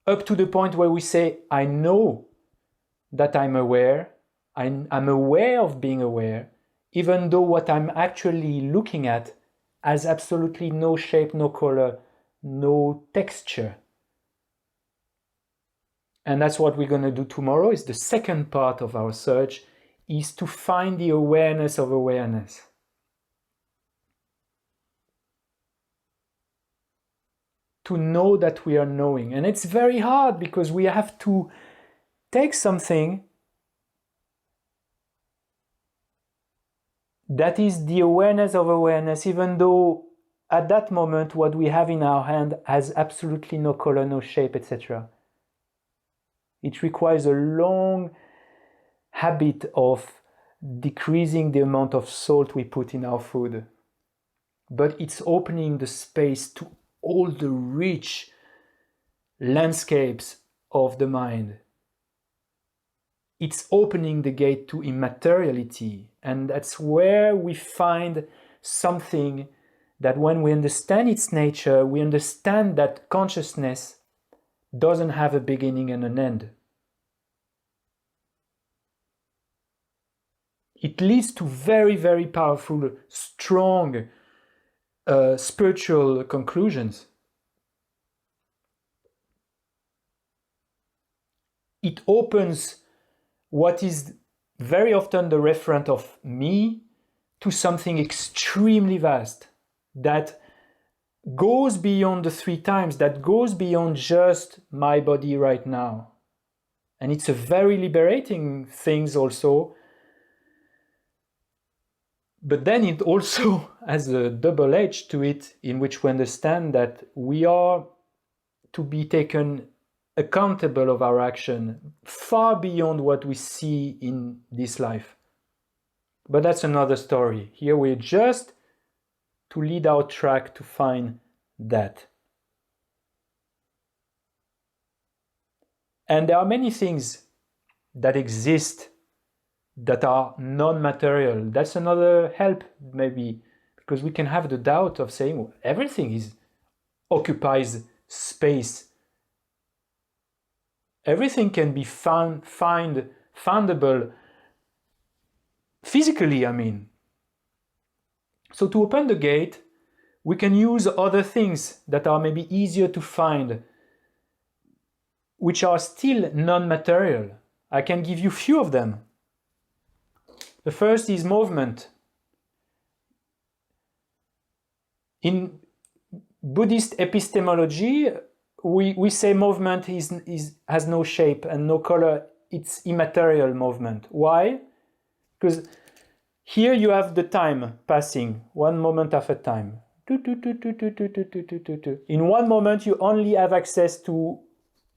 Up to the point where we say, I know that I'm aware, I'm aware of being aware, even though what I'm actually looking at has absolutely no shape, no color, no texture. And that's what we're going to do tomorrow. Is the second part of our search, is to find the awareness of awareness. To know that we are knowing. And it's very hard because we have to take something that is the awareness of awareness, even though at that moment what we have in our hand has absolutely no color, no shape, etc. It requires a long habit of decreasing the amount of salt we put in our food. But it's opening the space to all the rich landscapes of the mind. It's opening the gate to immateriality. And that's where we find something that when we understand its nature, we understand that consciousness doesn't have a beginning and an end. It leads to very, very powerful, strong spiritual conclusions. It opens what is very often the referent of me to something extremely vast that goes beyond the three times, that goes beyond just my body right now. And it's a very liberating thing also. But then it also has a double edge to it, in which we understand that we are to be taken accountable of our action far beyond what we see in this life. But that's another story. Here we're just to lead our track to find that. And there are many things that exist that are non-material. That's another help, maybe, because we can have the doubt of saying, well, everything occupies space. Everything can be findable physically, I mean. So to open the gate, we can use other things that are maybe easier to find, which are still non-material. I can give you a few of them. The first is movement. In Buddhist epistemology, we say movement has no shape and no color. It's immaterial movement. Why? Because here you have the time passing, one moment after time. In one moment, you only have access to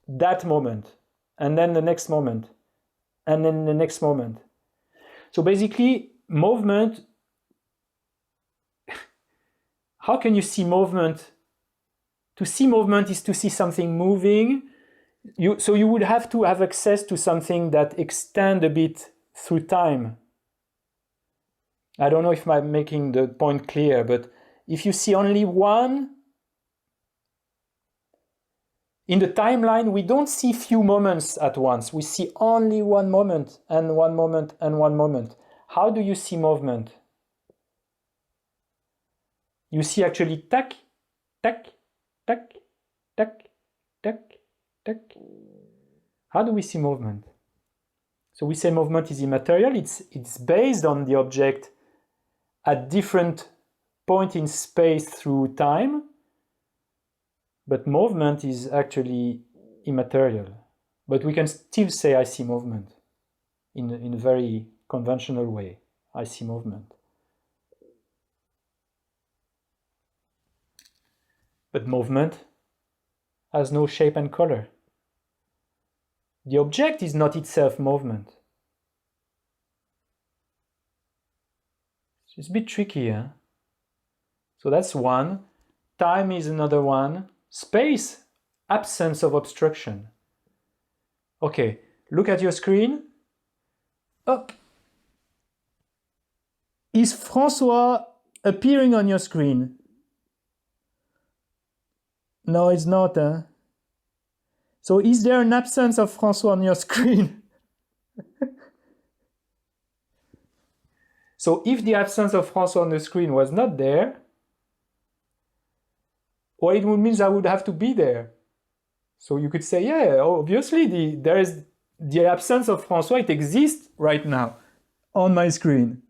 that moment, and then the next moment, and then the next moment. So basically, movement, how can you see movement? To see movement is to see something moving. So you would have to have access to something that extends a bit through time. I don't know if I'm making the point clear, but if you see only one, in the timeline, we don't see few moments at once. We see only one moment and one moment and one moment. How do you see movement? You see actually tack, tack, tack, tack, tack, tack. How do we see movement? So we say movement is immaterial. It's based on the object at different point in space through time. But movement is actually immaterial. But we can still say I see movement in a very conventional way. I see movement. But movement has no shape and color. The object is not itself movement. It's a bit tricky, huh? So that's one. Time is another one. Space, absence of obstruction. Okay, look at your screen. Up. Is François appearing on your screen? No, it's not, huh? So is there an absence of François on your screen? So if the absence of François on the screen was not there, well, it would mean I would have to be there. So you could say, yeah, obviously there is the absence of François, it exists right now on my screen.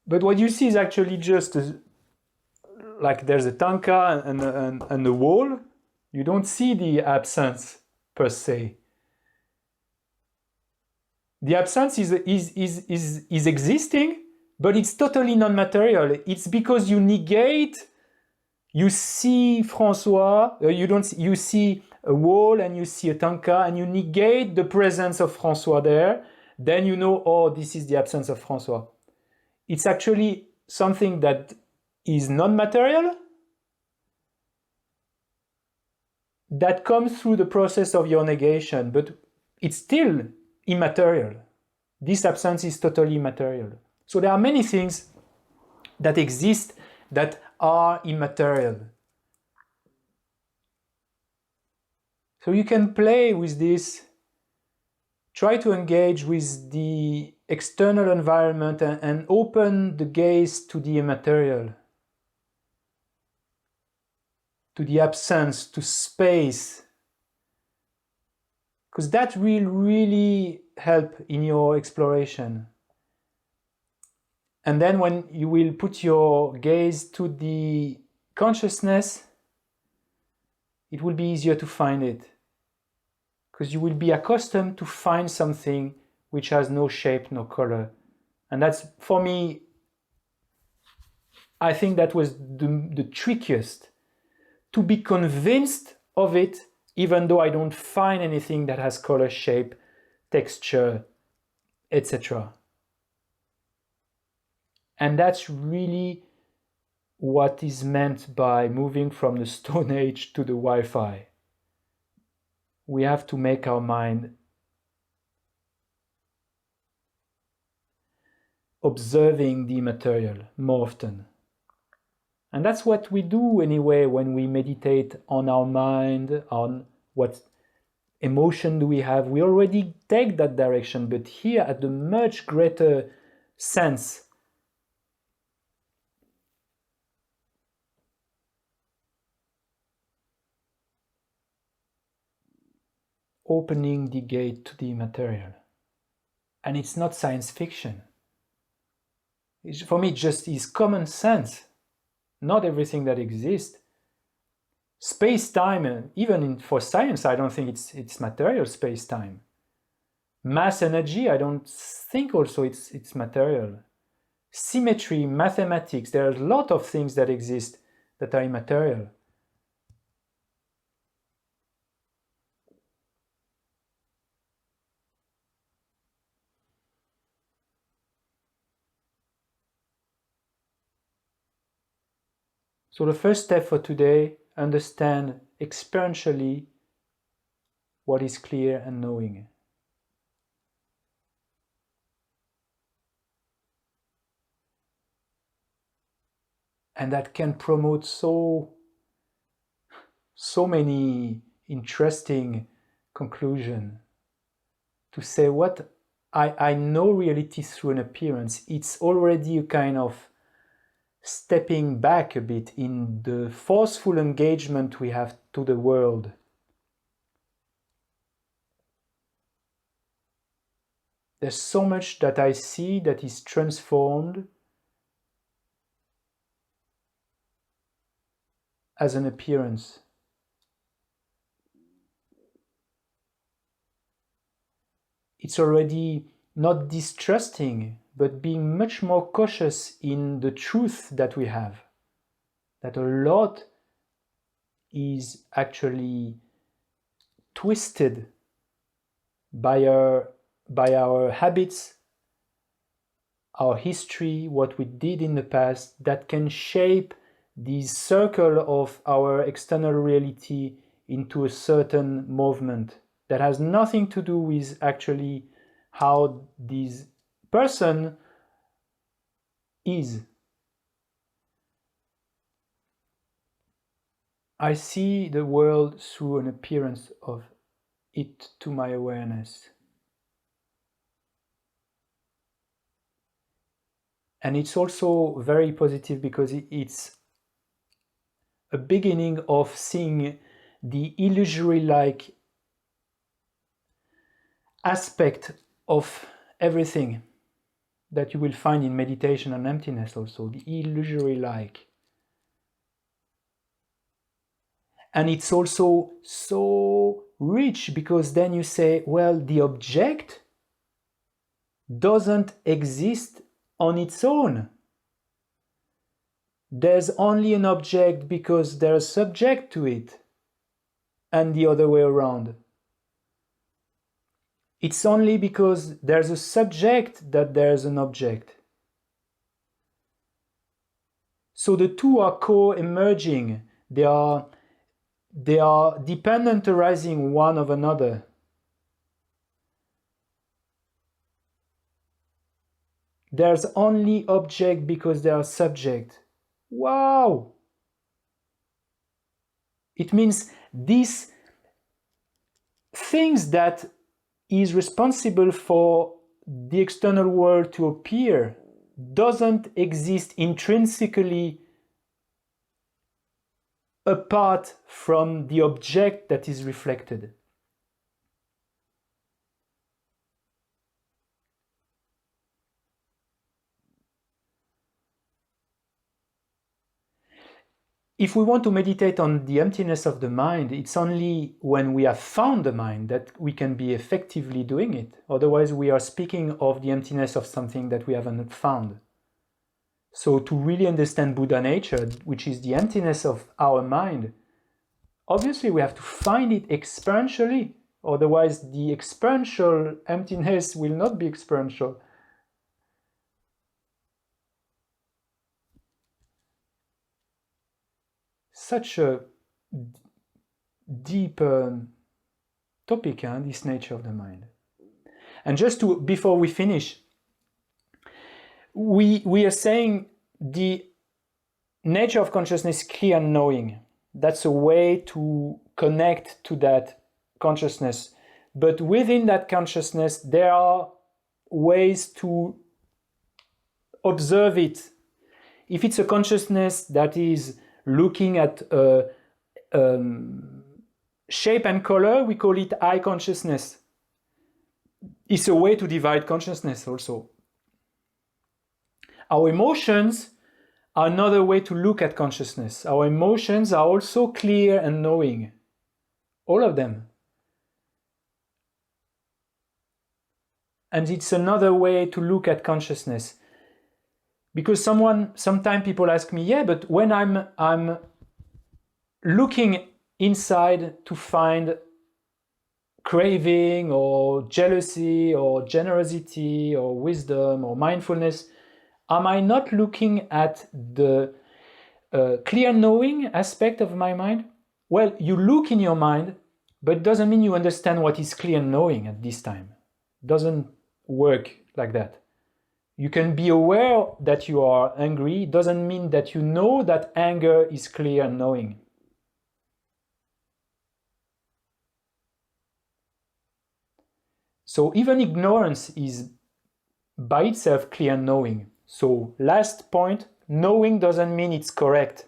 But what you see is actually just like there's a tanka and a wall. You don't see the absence per se. The absence is existing, but it's totally non-material. It's because you negate, you see François, you see a wall and you see a tanka and you negate the presence of François there, then you know, oh, this is the absence of François. It's actually something that is non-material that comes through the process of your negation, but it's still immaterial. This absence is totally immaterial. So there are many things that exist that are immaterial. So you can play with this, try to engage with the external environment and open the gaze to the immaterial, to the absence, to space, because that will really help in your exploration. And then when you will put your gaze to the consciousness, it will be easier to find it, because you will be accustomed to find something which has no shape, no color. And that's, for me, I think that was the trickiest, to be convinced of it, even though I don't find anything that has color, shape, texture, etc. And that's really what is meant by moving from the Stone Age to the Wi-Fi. We have to make our mind observing the immaterial more often. And that's what we do anyway when we meditate on our mind, on what emotion do we have. We already take that direction, but here at the much greater sense. Opening the gate to the immaterial. And it's not science fiction. For me, it just is common sense. Not everything that exists. Space-time, even for science, I don't think it's material space-time. Mass energy, I don't think also it's material. Symmetry, mathematics, there are a lot of things that exist that are immaterial. So the first step for today, understand experientially what is clear and knowing. And that can promote so many interesting conclusions. To say what I know reality through an appearance, it's already a kind of stepping back a bit in the forceful engagement we have to the world. There's so much that I see that is transformed as an appearance. It's already not distrusting, but being much more cautious in the truth that we have. That a lot is actually twisted by our habits, our history, what we did in the past, that can shape this circle of our external reality into a certain movement that has nothing to do with actually how this person is. I see the world through an appearance of it to my awareness. And it's also very positive because it's a beginning of seeing the illusory-like aspect of everything that you will find in meditation and emptiness also, the illusory-like. And it's also so rich because then you say, well, the object doesn't exist on its own. There's only an object because there's a subject to it, and the other way around. It's only because there's a subject that there's an object. So the two are co-emerging. They are dependent arising one of another. There's only object because there are subject. Wow! It means these things that is responsible for the external world to appear doesn't exist intrinsically apart from the object that is reflected. If we want to meditate on the emptiness of the mind, it's only when we have found the mind that we can be effectively doing it. Otherwise, we are speaking of the emptiness of something that we haven't found. So to really understand Buddha nature, which is the emptiness of our mind, obviously we have to find it experientially. Otherwise, the experiential emptiness will not be experiential. Such a deep topic, this nature of the mind. And just to, before we finish, we are saying the nature of consciousness, clear knowing. That's a way to connect to that consciousness. But within that consciousness, there are ways to observe it. If it's a consciousness that is looking at shape and color, we call it eye consciousness. It's a way to divide consciousness also. Our emotions are another way to look at consciousness. Our emotions are also clear and knowing. All of them. And it's another way to look at consciousness. Because sometimes people ask me, yeah, but when I'm looking inside to find craving or jealousy or generosity or wisdom or mindfulness, am I not looking at the clear knowing aspect of my mind? Well, you look in your mind, but it doesn't mean you understand what is clear knowing at this time. It doesn't work like that. You can be aware that you are angry. It doesn't mean that you know that anger is clear knowing. So even ignorance is by itself clear knowing. So last point, knowing doesn't mean it's correct.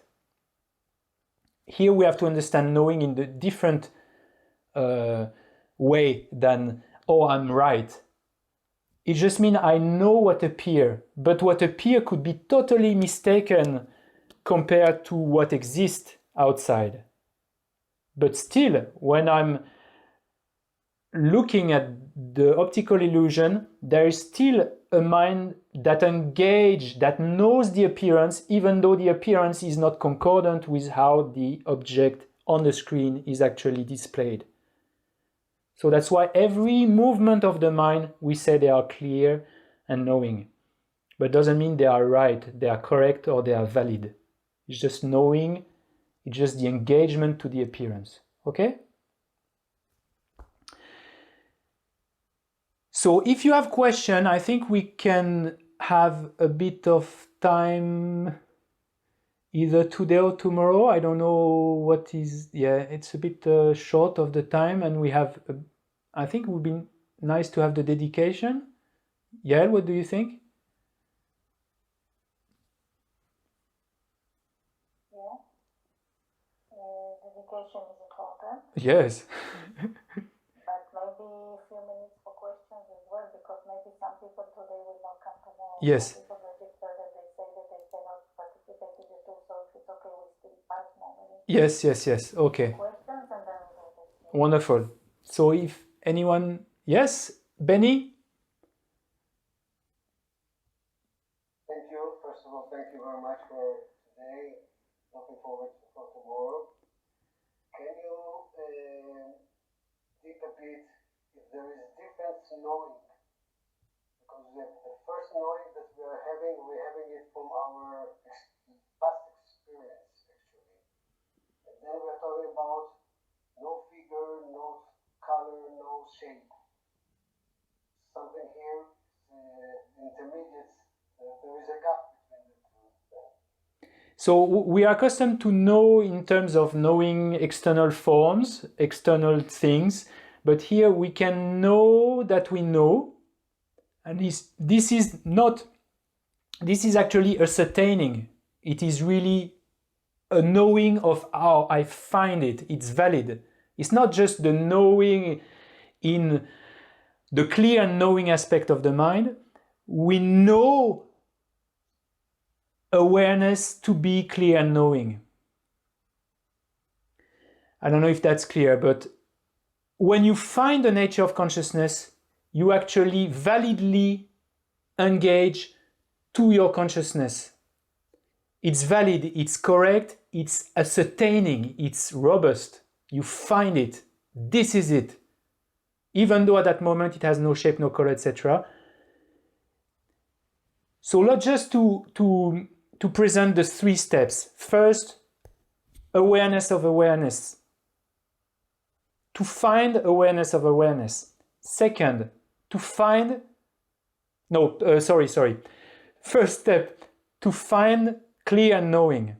Here we have to understand knowing in the different way than, oh, I'm right. It just means I know what appears, but what appears could be totally mistaken compared to what exists outside. But still, when I'm looking at the optical illusion, there is still a mind that engages, that knows the appearance, even though the appearance is not concordant with how the object on the screen is actually displayed. So that's why every movement of the mind, we say they are clear and knowing. But it doesn't mean they are right, they are correct, or they are valid. It's just knowing, it's just the engagement to the appearance. Okay? So if you have questions, I think we can have a bit of time either today or tomorrow. I don't know what is, yeah, it's a bit short of the time, and we have, I think it would be nice to have the dedication. Yael, what do you think? Yeah. Dedication is important. Yes. But maybe a few minutes for questions as well, because maybe some people today will not come tomorrow. Yes. Some people register and they say that they cannot participate in the tour, so if it's okay, we still 5 more minutes. Yes. Okay. Questions and then we go. Wonderful. So if anyone, yes, Benny? Thank you. First of all, thank you very much for today. Looking forward for tomorrow. Can you dig a bit if there is difference knowing? Because the first knowing that we're having it from our past experience, actually. And then we're talking about no figure, no color, no shape. Something here, intermediate, there is a gap between the two. So we are accustomed to know in terms of knowing external forms, external things, but here we can know that we know, and this is actually ascertaining. It is really a knowing of how I find it. It's valid. It's not just the knowing in the clear knowing aspect of the mind. We know awareness to be clear and knowing. I don't know if that's clear, but when you find the nature of consciousness, you actually validly engage to your consciousness. It's valid, it's correct, it's ascertaining, it's robust. You find it. This is it. Even though at that moment it has no shape, no color, etc. So let's just to present the 3 steps. First, awareness of awareness. To find awareness of awareness. Second, to find... sorry. First step, to find clear knowing.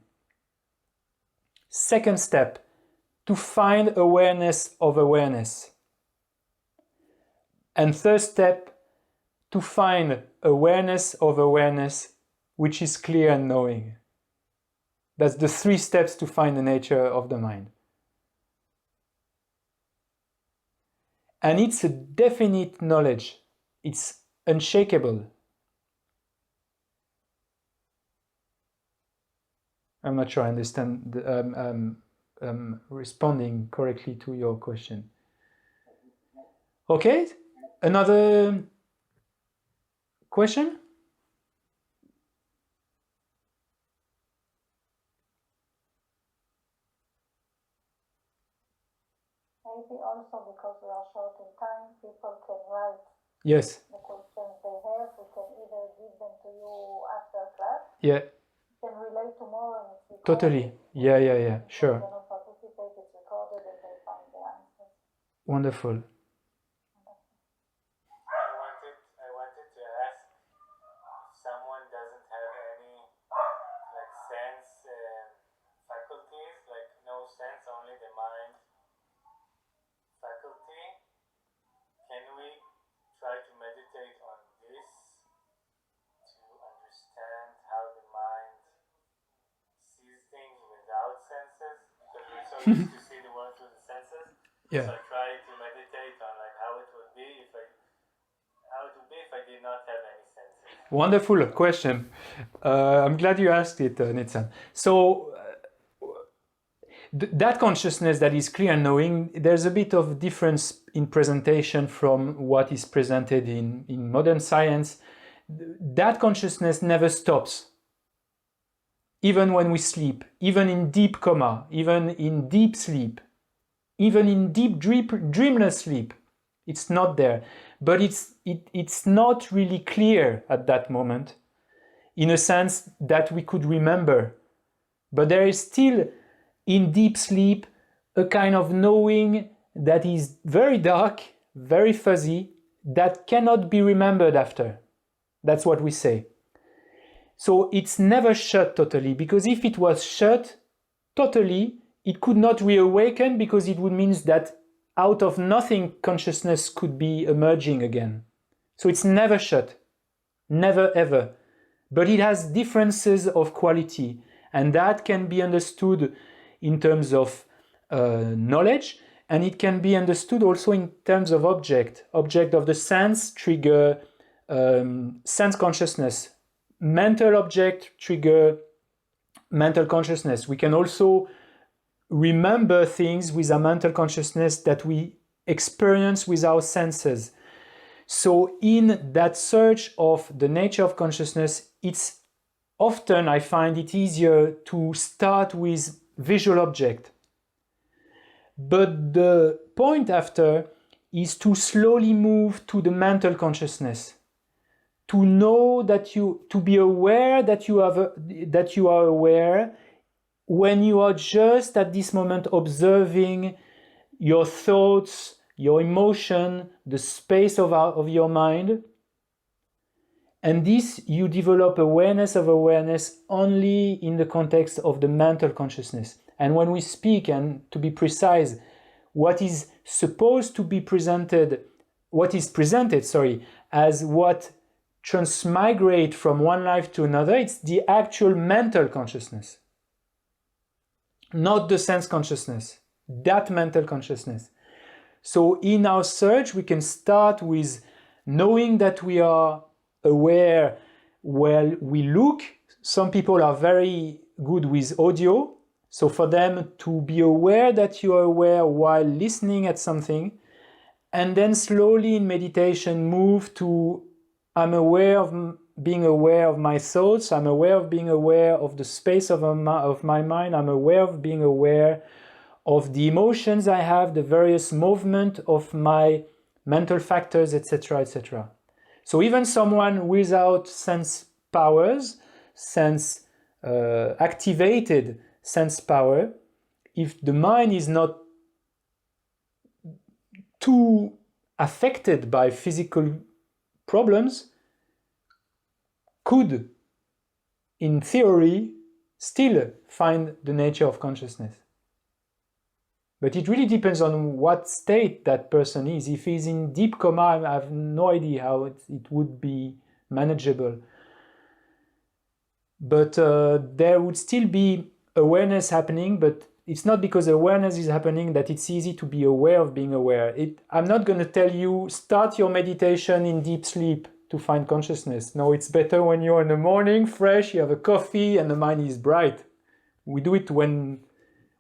Second step, to find awareness of awareness. And third step, to find awareness of awareness, which is clear and knowing. That's the 3 steps to find the nature of the mind. And it's a definite knowledge. It's unshakable. I'm not sure I understand responding correctly to your question. Okay, another question? Maybe also because we are short in time, people can write Yes. the questions they have. We can either give them to you after class. Yeah. You can relate tomorrow and it's recorded. Totally. Yeah. Sure. If they cannot participate, it's recorded and they find the answers. Wonderful. I wanted to ask used to see the world through the senses. Yeah. So I try to meditate on like how it would be if I did not have any senses. Wonderful question. I'm glad you asked it, Nitsan. So that consciousness that is clear and knowing, there's a bit of difference in presentation from what is presented in modern science. That consciousness never stops. Even when we sleep, even in deep coma, even in deep sleep, even in deep dreamless sleep, it's not there. But it's not really clear at that moment, in a sense that we could remember. But there is still, in deep sleep, a kind of knowing that is very dark, very fuzzy, that cannot be remembered after. That's what we say. So it's never shut totally, because if it was shut totally, it could not reawaken, because it would mean that out of nothing consciousness could be emerging again. So it's never shut, never ever. But it has differences of quality, and that can be understood in terms of knowledge, and it can be understood also in terms of object of the sense trigger sense consciousness, mental object trigger mental consciousness. We can also remember things with a mental consciousness that we experience with our senses. So in that search of the nature of consciousness, it's often, I find it easier to start with visual object. But the point after is to slowly move to the mental consciousness, to know that to be aware that you are aware when you are just at this moment observing your thoughts, your emotion, the space of your mind. And this, you develop awareness of awareness only in the context of the mental consciousness. And when we speak, and to be precise, what is supposed to be presented, as what transmigrate from one life to another, it's the actual mental consciousness, not the sense consciousness, that mental consciousness. So in our search, we can start with knowing that we are aware while we look. Some people are very good with audio. So for them to be aware that you are aware while listening at something, and then slowly in meditation move to I'm aware of being aware of my thoughts, I'm aware of being aware of the space of my mind, I'm aware of being aware of the emotions I have, the various movement of my mental factors, etc., etc. So even someone without sense powers, activated sense power, if the mind is not too affected by physical problems, could, in theory, still find the nature of consciousness. But it really depends on what state that person is. If he's in deep coma, I have no idea how it would be manageable. But there would still be awareness happening, but it's not because awareness is happening that it's easy to be aware of being aware. I'm not going to tell you, start your meditation in deep sleep to find consciousness. No, it's better when you're in the morning, fresh, you have a coffee, and the mind is bright. We do it when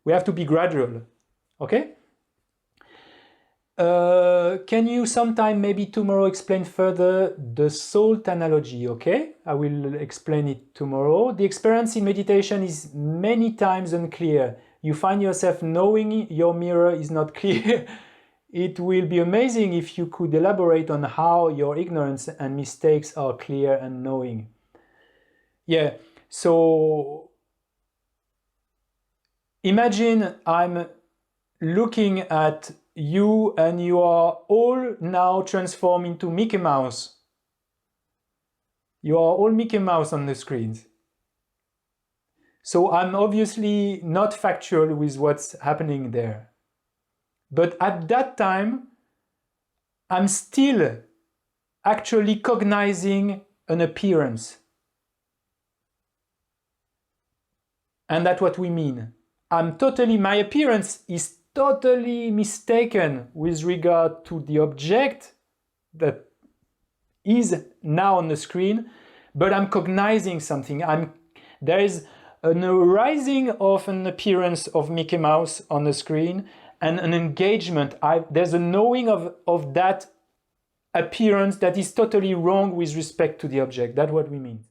we have to be gradual. Okay? Can you sometime, maybe tomorrow, explain further the salt analogy? Okay, I will explain it tomorrow. The experience in meditation is many times unclear. You find yourself knowing your mirror is not clear. It will be amazing if you could elaborate on how your ignorance and mistakes are clear and knowing. Yeah, so imagine I'm looking at you and you are all now transformed into Mickey Mouse. You are all Mickey Mouse on the screens. So I'm obviously not factual with what's happening there. But at that time, I'm still actually cognizing an appearance. And that's what we mean. my appearance is totally mistaken with regard to the object that is now on the screen, but I'm cognizing something. There is an arising of an appearance of Mickey Mouse on the screen and an engagement. There's a knowing of that appearance that is totally wrong with respect to the object. That's what we mean.